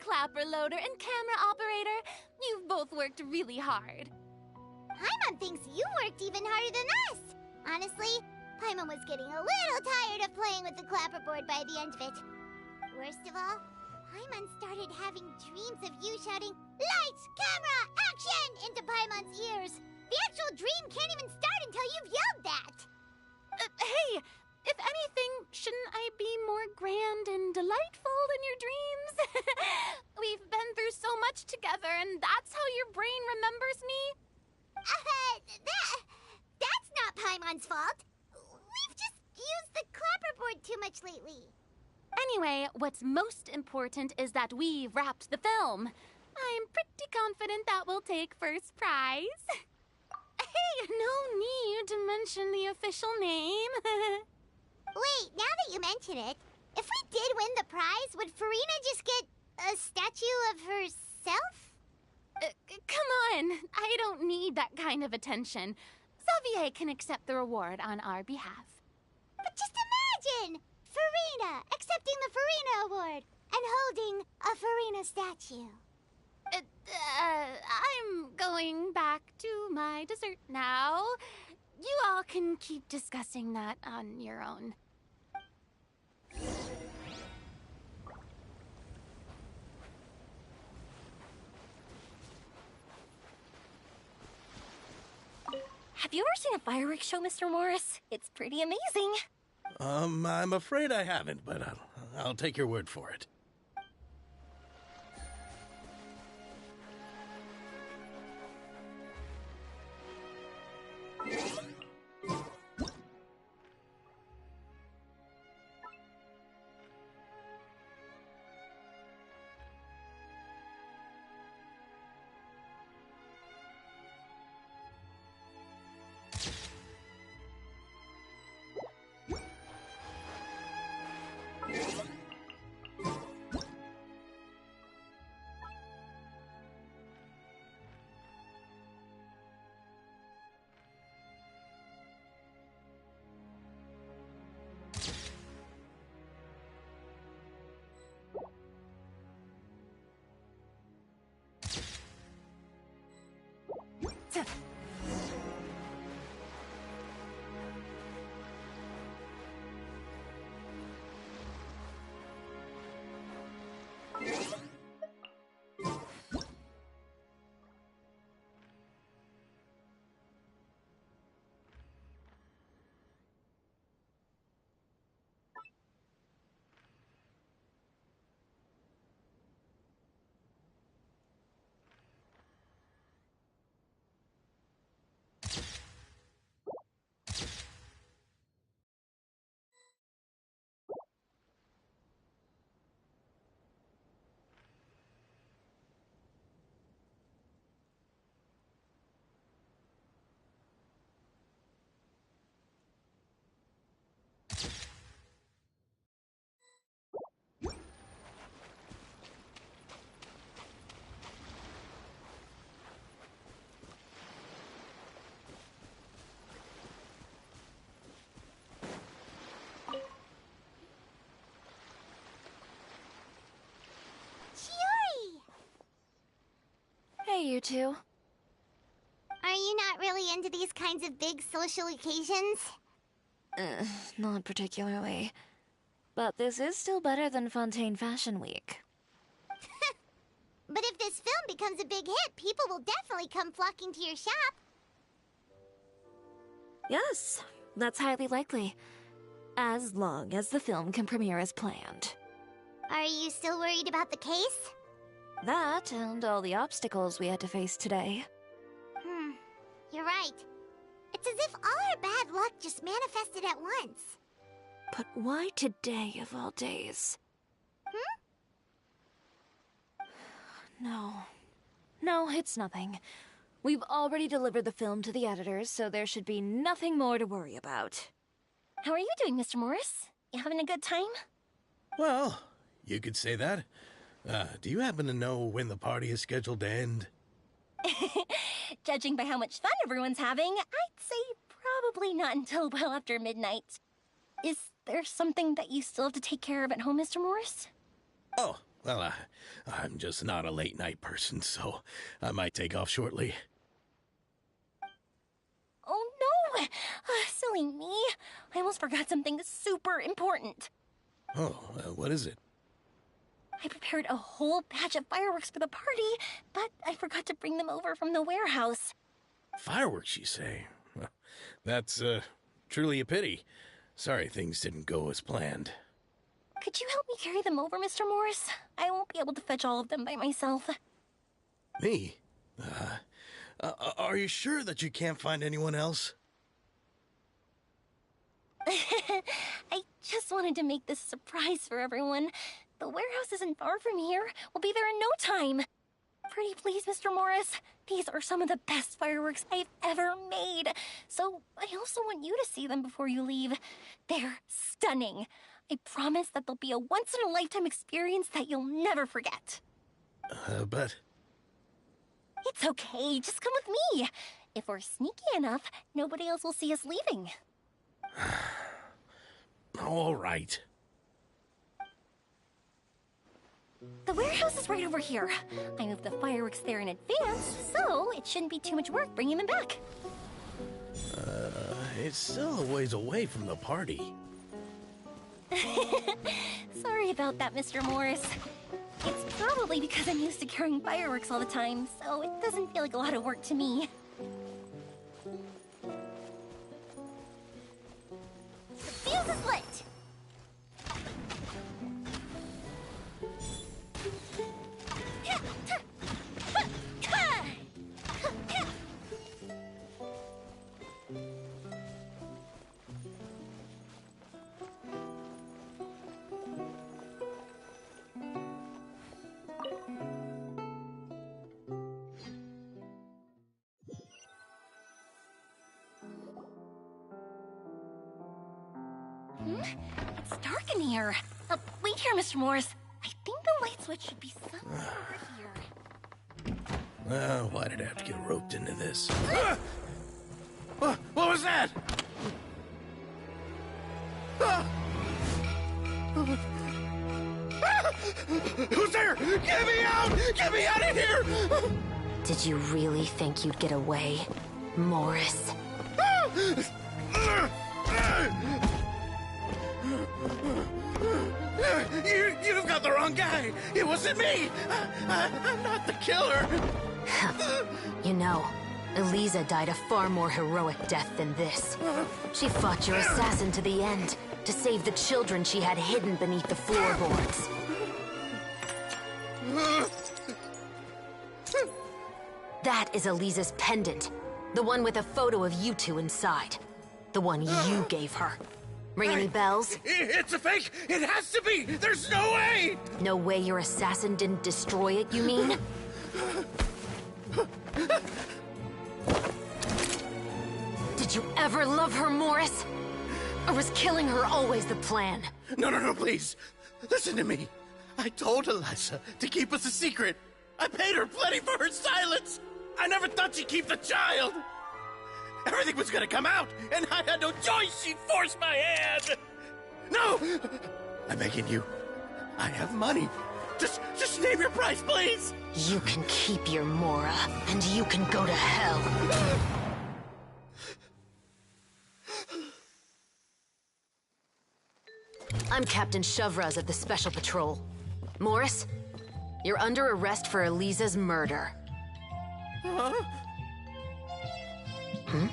Clapper loader and camera operator, you've both worked really hard. Paimon thinks you worked even harder than us. Honestly, Paimon was getting a little tired of playing with the clapperboard by the end of it. Worst of all, Paimon started having dreams of you shouting, "Lights, camera, action!" into Paimon's ears. The actual dream can't even start until you've yelled that. Hey, if anything, shouldn't I be more grand and delightful in your dreams? We've been through so much together, and that's how your brain remembers me? That's not Paimon's fault. We've just used the clapperboard too much lately. Anyway, what's most important is that we've wrapped the film. I'm pretty confident that we'll take first prize. Hey, no need to mention the official name. Wait, now that you mention it, if we did win the prize, would Farina just get a statue of herself? Come on, I don't need that kind of attention. Xavier can accept the reward on our behalf. But just imagine! Farina accepting the Farina Award and holding a Farina statue. I'm going back to my dessert now. You all can keep discussing that on your own. Have you ever seen a fireworks show, Mr. Morris? It's pretty amazing. I'm afraid I haven't, but I'll take your word for it. Hey, you two. Are you not really into these kinds of big social occasions? Not particularly. But this is still better than Fontaine Fashion Week. But if this film becomes a big hit, people will definitely come flocking to your shop. Yes, that's highly likely. As long as the film can premiere as planned. Are you still worried about the case? That and all the obstacles we had to face today. You're right. It's as if all our bad luck just manifested at once. But why today of all days? No, it's nothing. We've already delivered the film to the editors, so there should be nothing more to worry about. How are you doing, Mr. Morris? You having a good time? Well, you could say that. Do you happen to know when the party is scheduled to end? Judging by how much fun everyone's having, I'd say probably not until well after midnight. Is there something that you still have to take care of at home, Mr. Morris? Oh, well, I'm just not a late-night person, so I might take off shortly. Oh, no! Silly me. I almost forgot something super important. Oh, what is it? I prepared a whole batch of fireworks for the party, but I forgot to bring them over from the warehouse. Fireworks, you say? Well, that's, truly a pity. Sorry things didn't go as planned. Could you help me carry them over, Mr. Morris? I won't be able to fetch all of them by myself. Me? Are you sure that you can't find anyone else? I just wanted to make this a surprise for everyone. The warehouse isn't far from here. We'll be there in no time. Pretty please, Mr. Morris. These are some of the best fireworks I've ever made. So I also want you to see them before you leave. They're stunning. I promise that they'll be a once-in-a-lifetime experience that you'll never forget. But... It's okay. Just come with me. If we're sneaky enough, nobody else will see us leaving. All right. The warehouse is right over here. I moved the fireworks there in advance, so it shouldn't be too much work bringing them back. It's still a ways away from the party. Sorry about that, Mr. Morris. It's probably because I'm used to carrying fireworks all the time, so it doesn't feel like a lot of work to me. The fuse is lit! It's dark in here. Wait here, Mr. Morris. I think the light switch should be somewhere over here. Why did I have to get roped into this? What was that? Who's there? Get me out! Get me out of here! Did you really think you'd get away, Morris? You've got the wrong guy. It wasn't me. I'm not the killer. You know, Eliza died a far more heroic death than this. She fought your assassin to the end, to save the children she had hidden beneath the floorboards. That is Eliza's pendant. The one with a photo of you two inside. The one you gave her. Ring any bells? It's a fake! It has to be! There's no way! No way your assassin didn't destroy it, you mean? Did you ever love her, Morris? Or was killing her always the plan? No, please. Listen to me. I told Eliza to keep us a secret. I paid her plenty for her silence. I never thought she'd keep the child. Everything was gonna come out, and I had no choice. She'd force my hand. No! I'm begging you. I have money. Just name your price, please! You can keep your Mora, and you can go to hell. I'm Captain Shovraz of the Special Patrol. Morris, you're under arrest for Eliza's murder. Huh? Hmm?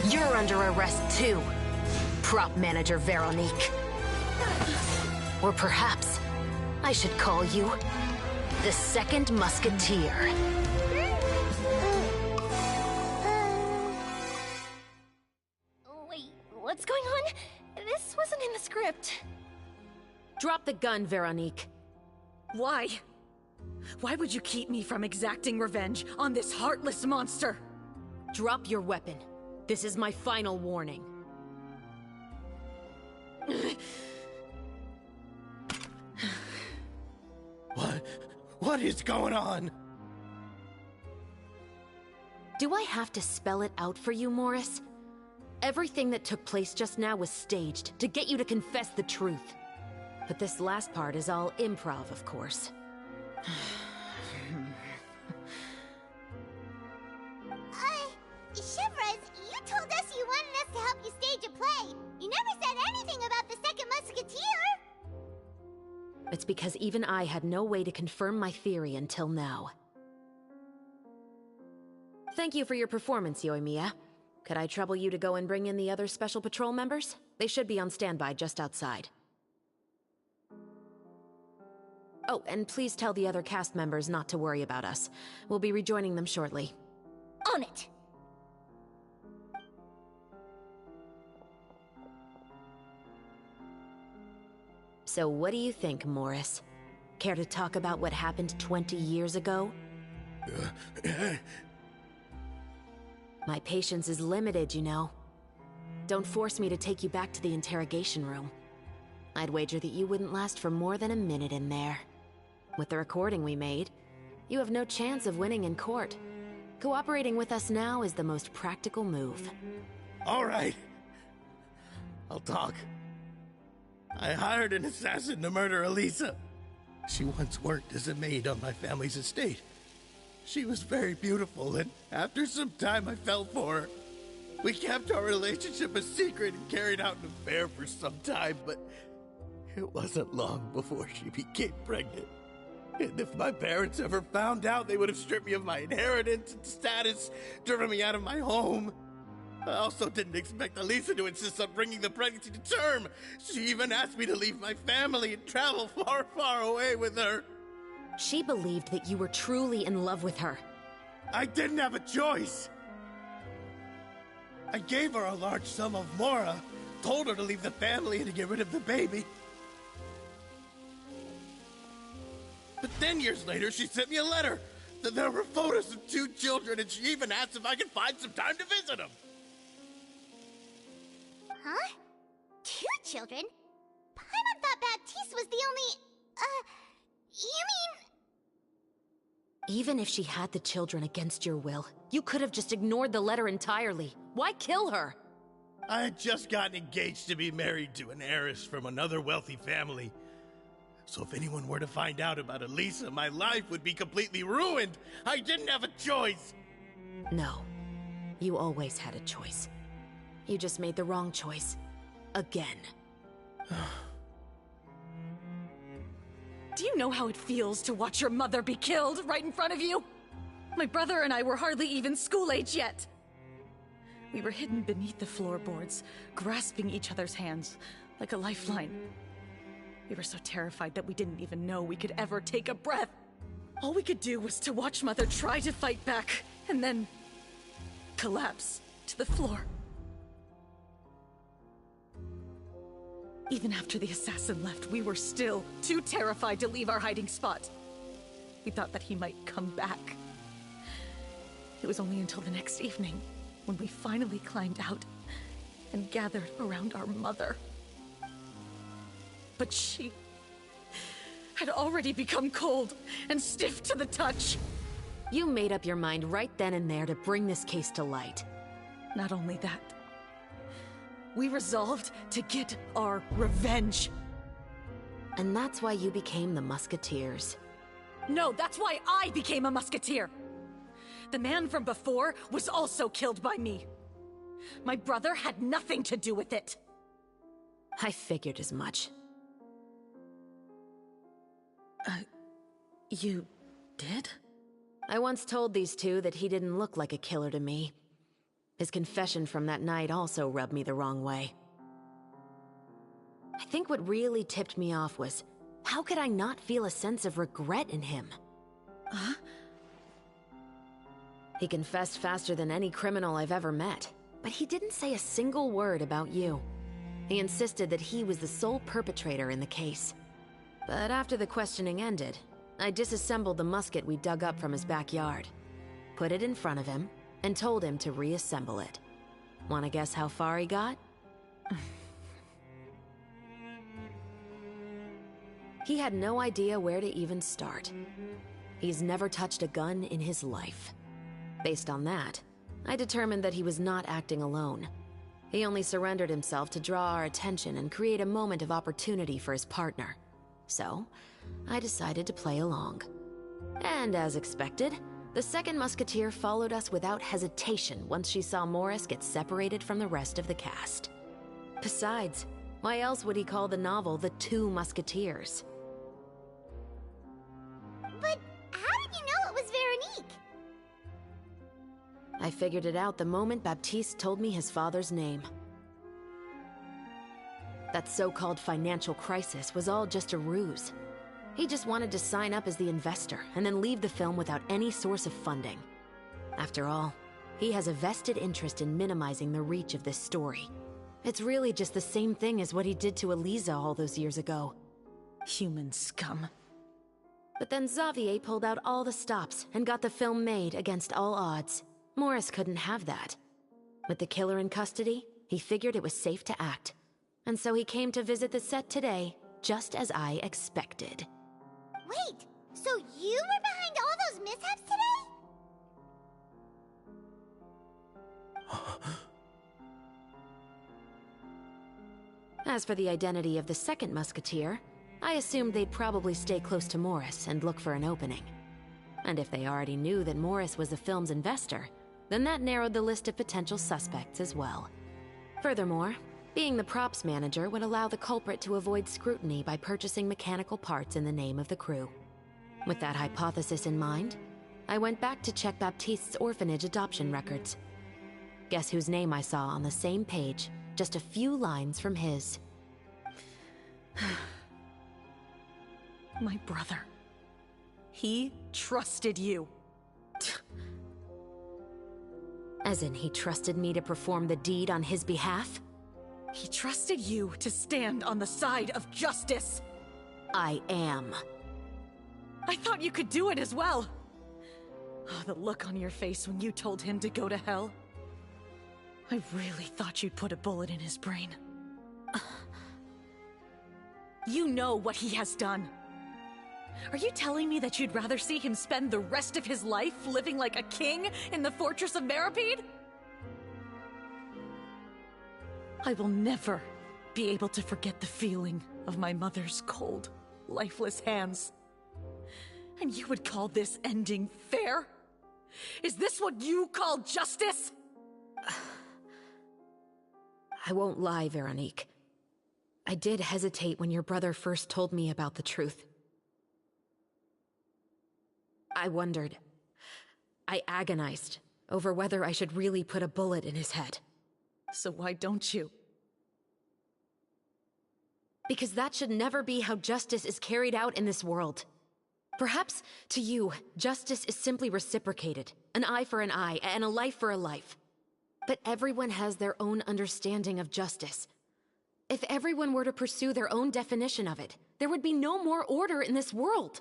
You're under arrest too, prop manager Veronique. Or perhaps I should call you the Second Musketeer. Wait, what's going on? This wasn't in the script. Drop the gun, Veronique. Why? Why would you keep me from exacting revenge on this heartless monster? Drop your weapon. This is my final warning. What is going on? Do I have to spell it out for you, Morris? Everything that took place just now was staged to get you to confess the truth. But this last part is all improv, of course. Shivers, you told us you wanted us to help you stage a play. You never said anything about the Second Musketeer. It's because even I had no way to confirm my theory until now. Thank you for your performance, Yoimiya. Could I trouble you to go and bring in the other Special Patrol members? They should be on standby just outside. Oh, and please tell the other cast members not to worry about us. We'll be rejoining them shortly. On it! So what do you think, Morris? Care to talk about what happened 20 years ago? My patience is limited, you know. Don't force me to take you back to the interrogation room. I'd wager that you wouldn't last for more than a minute in there. With the recording we made, you have no chance of winning in court. Cooperating with us now is the most practical move. All right. I'll talk. I hired an assassin to murder Eliza. She once worked as a maid on my family's estate. She was very beautiful, and after some time I fell for her. We kept our relationship a secret and carried out an affair for some time, but it wasn't long before she became pregnant. And if my parents ever found out, they would have stripped me of my inheritance and status, driven me out of my home. I also didn't expect Eliza to insist on bringing the pregnancy to term. She even asked me to leave my family and travel far, far away with her. She believed that you were truly in love with her. I didn't have a choice. I gave her a large sum of Mora, told her to leave the family and to get rid of the baby. But then years later, she sent me a letter. There were photos of 2 children, and she even asked if I could find some time to visit them. Huh? 2 children? Paimon thought Baptiste was the only... you mean... Even if she had the children against your will, you could have just ignored the letter entirely. Why kill her? I had just gotten engaged to be married to an heiress from another wealthy family. So if anyone were to find out about Eliza, my life would be completely ruined. I didn't have a choice. No. You always had a choice. You just made the wrong choice. Again. Do you know how it feels to watch your mother be killed right in front of you? My brother and I were hardly even school age yet. We were hidden beneath the floorboards, grasping each other's hands like a lifeline. We were so terrified that we didn't even know we could ever take a breath. All we could do was to watch Mother try to fight back, and then collapse to the floor. Even after the assassin left, we were still too terrified to leave our hiding spot. We thought that he might come back. It was only until the next evening when we finally climbed out and gathered around our mother. But she had already become cold and stiff to the touch. You made up your mind right then and there to bring this case to light. Not only that, we resolved to get our revenge. And that's why you became the Musketeers. No, that's why I became a Musketeer! The man from before was also killed by me. My brother had nothing to do with it. I figured as much. You did? I once told these two that he didn't look like a killer to me. His confession from that night also rubbed me the wrong way. I think what really tipped me off was, how could I not feel a sense of regret in him? Huh? He confessed faster than any criminal I've ever met, but he didn't say a single word about you. He insisted that he was the sole perpetrator in the case. But after the questioning ended, I disassembled the musket we dug up from his backyard, put it in front of him, and told him to reassemble it. Wanna guess how far he got? He had no idea where to even start. He's never touched a gun in his life. Based on that, I determined that he was not acting alone. He only surrendered himself to draw our attention and create a moment of opportunity for his partner. So, I decided to play along. And as expected, the second musketeer followed us without hesitation once she saw Morris get separated from the rest of the cast. Besides, why else would he call the novel The Two Musketeers? But how did you know it was Veronique? I figured it out the moment Baptiste told me his father's name. That so-called financial crisis was all just a ruse. He just wanted to sign up as the investor and then leave the film without any source of funding. After all, he has a vested interest in minimizing the reach of this story. It's really just the same thing as what he did to Eliza all those years ago. Human scum. But then Xavier pulled out all the stops and got the film made against all odds. Morris couldn't have that. With the killer in custody, he figured it was safe to act. And so he came to visit the set today, just as I expected. Wait, so you were behind all those mishaps today? As for the identity of the second musketeer, I assumed they'd probably stay close to Morris and look for an opening. And if they already knew that Morris was the film's investor, then that narrowed the list of potential suspects as well. Furthermore, being the props manager would allow the culprit to avoid scrutiny by purchasing mechanical parts in the name of the crew. With that hypothesis in mind, I went back to check Baptiste's orphanage adoption records. Guess whose name I saw on the same page, just a few lines from his. My brother. He trusted you. As in, he trusted me to perform the deed on his behalf? He trusted you to stand on the side of justice. I am. I thought you could do it as well. Oh, the look on your face when you told him to go to hell. I really thought you'd put a bullet in his brain. You know what he has done. Are you telling me that you'd rather see him spend the rest of his life living like a king in the fortress of Meripede? I will never be able to forget the feeling of my mother's cold, lifeless hands. And you would call this ending fair? Is this what you call justice? I won't lie, Veronique. I did hesitate when your brother first told me about the truth. I wondered. I agonized over whether I should really put a bullet in his head. So why don't you? Because that should never be how justice is carried out in this world. Perhaps, to you, justice is simply reciprocated. An eye for an eye, and a life for a life. But everyone has their own understanding of justice. If everyone were to pursue their own definition of it, there would be no more order in this world.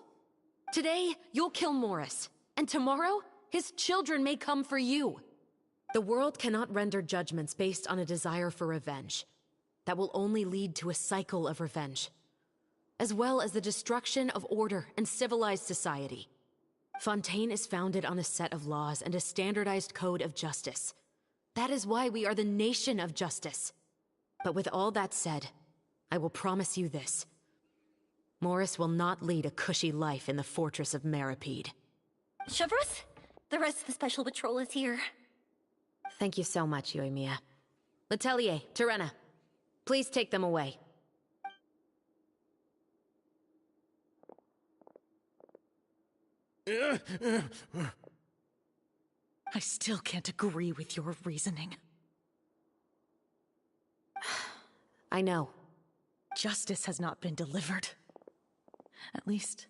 Today, you'll kill Morris, and tomorrow, his children may come for you. The world cannot render judgments based on a desire for revenge. That will only lead to a cycle of revenge. as well as the destruction of order and civilized society. Fontaine is founded on a set of laws and a standardized code of justice. That is why we are the nation of justice. But with all that said, I will promise you this. Morris will not lead a cushy life in the fortress of Meripede. Chevreuse, the rest of the Special Patrol is here. Thank you so much, Yoimiya. Letelier, Terena, please take them away. I still can't agree with your reasoning. I know. Justice has not been delivered. At least,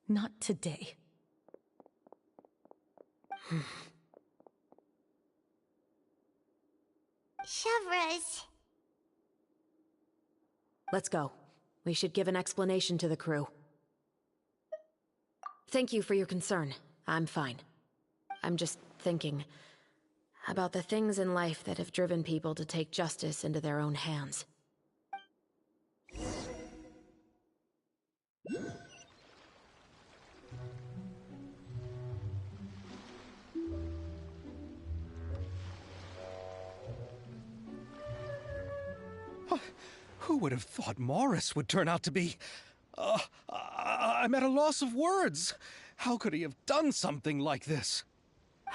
not today. Chevreuse. Let's go. We should give an explanation to the crew. Thank you for your concern. I'm fine. I'm just thinking about the things in life that have driven people to take justice into their own hands. Who would have thought Morris would turn out to be... I'm at a loss of words. How could he have done something like this?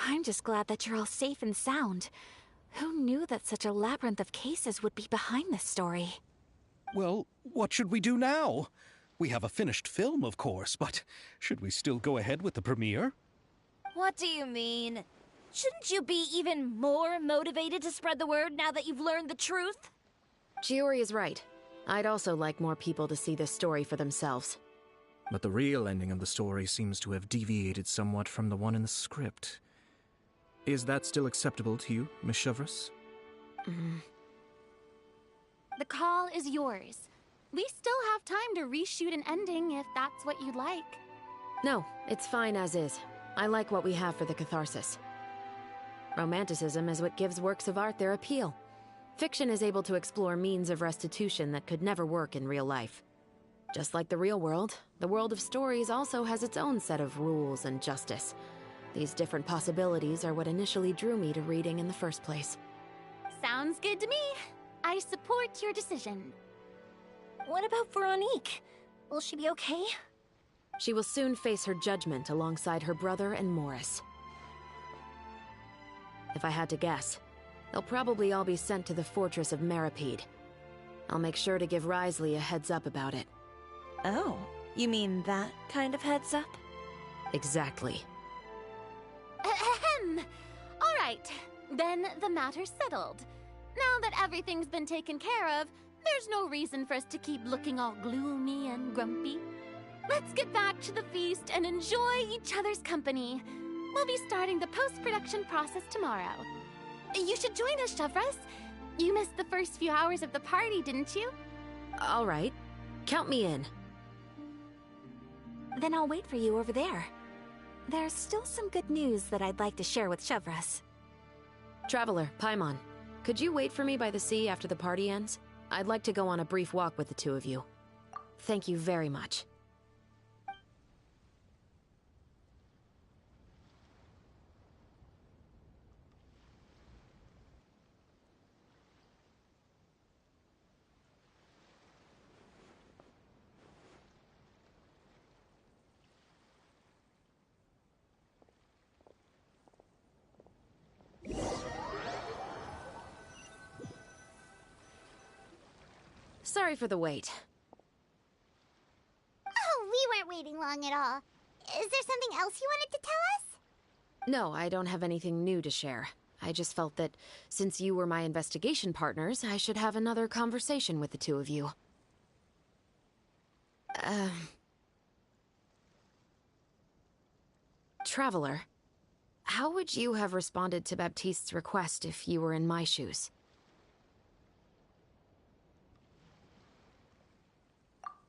I'm just glad that you're all safe and sound. Who knew that such a labyrinth of cases would be behind this story? Well, what should we do now? We have a finished film, of course, but should we still go ahead with the premiere? What do you mean? Shouldn't you be even more motivated to spread the word now that you've learned the truth? Chiori is right. I'd also like more people to see this story for themselves. But the real ending of the story seems to have deviated somewhat from the one in the script. Is that still acceptable to you, Miss Chevreuse? The call is yours. We still have time to reshoot an ending if that's what you'd like. No, it's fine as is. I like what we have for the catharsis. Romanticism is what gives works of art their appeal. Fiction is able to explore means of restitution that could never work in real life. Just like the real world, the world of stories also has its own set of rules and justice. These different possibilities are what initially drew me to reading in the first place. Sounds good to me. I support your decision. What about Veronique? Will she be okay? She will soon face her judgment alongside her brother and Morris. If I had to guess, they'll probably all be sent to the fortress of Meripede. I'll make sure to give Risley a heads up about it. Oh, you mean that kind of heads up? Exactly. Ahem. All right, then the matter's settled. Now that everything's been taken care of, there's no reason for us to keep looking all gloomy and grumpy. Let's get back to the feast and enjoy each other's company. We'll be starting the post-production process tomorrow. You should join us, Chevreuse. You missed the first few hours of the party, didn't you? All right. Count me in. Then I'll wait for you over there. There's still some good news that I'd like to share with Chevreuse. Traveler, Paimon, could you wait for me by the sea after the party ends? I'd like to go on a brief walk with the two of you. Thank you very much. Sorry for the wait. Oh, we weren't waiting long at all. Is there something else you wanted to tell us? No, I don't have anything new to share. I just felt that since you were my investigation partners, I should have another conversation with the two of you. Traveler, how would you have responded to Baptiste's request if you were in my shoes?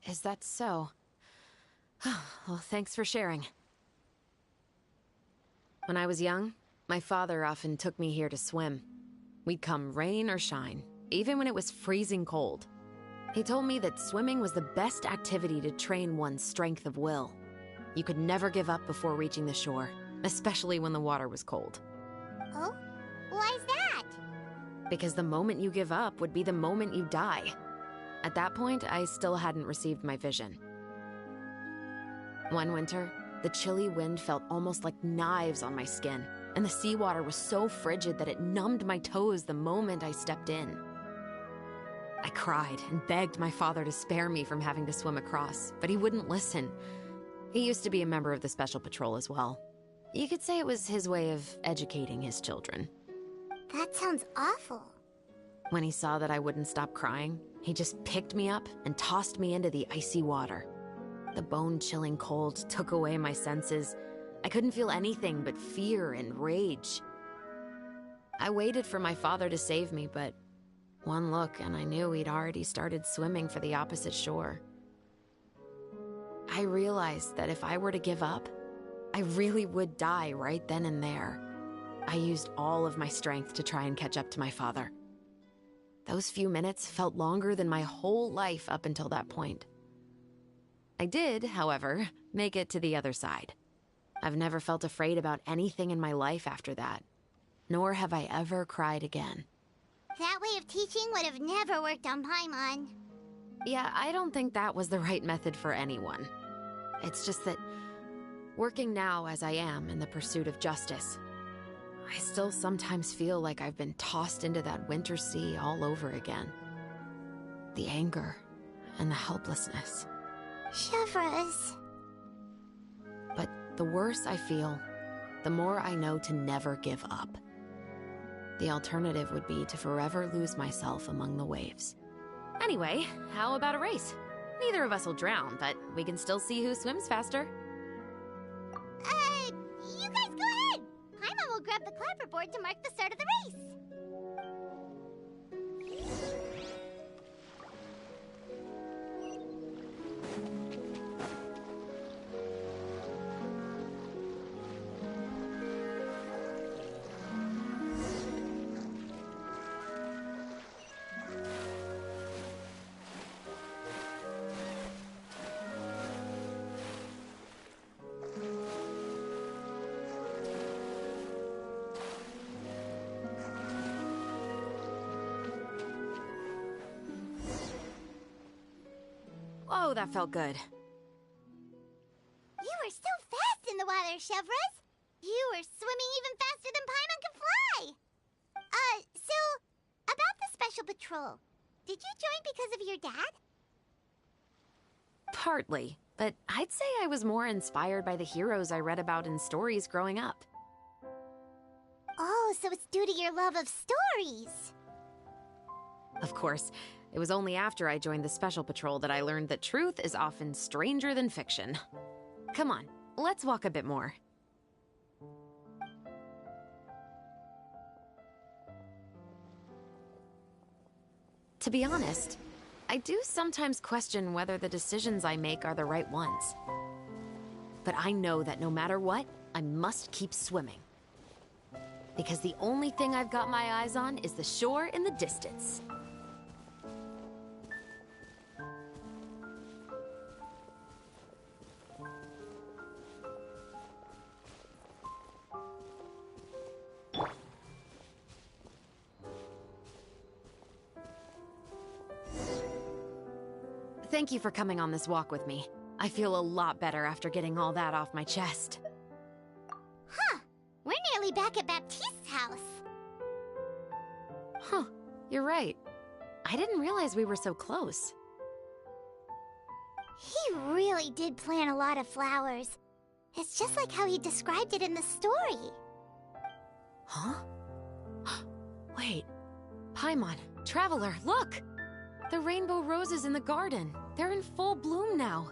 Is that so? Well, thanks for sharing. When I was young, my father often took me here to swim. We'd come rain or shine, even when it was freezing cold. He told me that swimming was the best activity to train one's strength of will. You could never give up before reaching the shore, especially when the water was cold. Oh? Why's that? Because the moment you give up would be the moment you die. At that point, I still hadn't received my vision. One winter, the chilly wind felt almost like knives on my skin, and the seawater was so frigid that it numbed my toes the moment I stepped in. I cried and begged my father to spare me from having to swim across, but he wouldn't listen. He used to be a member of the Special Patrol as well. You could say it was his way of educating his children. That sounds awful. When he saw that I wouldn't stop crying, he just picked me up and tossed me into the icy water. The bone-chilling cold took away my senses. I couldn't feel anything but fear and rage. I waited for my father to save me, but one look and I knew he'd already started swimming for the opposite shore. I realized that if I were to give up, I really would die right then and there. I used all of my strength to try and catch up to my father. Those few minutes felt longer than my whole life up until that point. I did, however, make it to the other side. I've never felt afraid about anything in my life after that, nor have I ever cried again. That way of teaching would have never worked on Paimon. Yeah, I don't think that was the right method for anyone. It's just that, working now as I am in the pursuit of justice, I still sometimes feel like I've been tossed into that winter sea all over again. The anger and the helplessness. Chevres. But the worse I feel, the more I know to never give up. The alternative would be to forever lose myself among the waves. Anyway, how about a race? Neither of us will drown, but we can still see who swims faster. You guys go ahead! Paimon will grab the clapperboard to mark the start of the race. Whoa, that felt good. You were so fast in the water, Chevres. You were swimming even faster than Paimon can fly. So, about the Special Patrol, did you join because of your dad? Partly, but I'd say I was more inspired by the heroes I read about in stories growing up. Oh, so it's due to your love of stories. Of course, it was only after I joined the Special Patrol that I learned that truth is often stranger than fiction. Come on, let's walk a bit more. To be honest, I do sometimes question whether the decisions I make are the right ones. But I know that no matter what, I must keep swimming. Because the only thing I've got my eyes on is the shore in the distance. Thank you for coming on this walk with me. I feel a lot better after getting all that off my chest. Huh. We're nearly back at Baptiste's house. Huh. You're right. I didn't realize we were so close. He really did plant a lot of flowers. It's just like how he described it in the story. Huh? Wait. Paimon, Traveler, look! The rainbow roses in the garden. They're in full bloom now.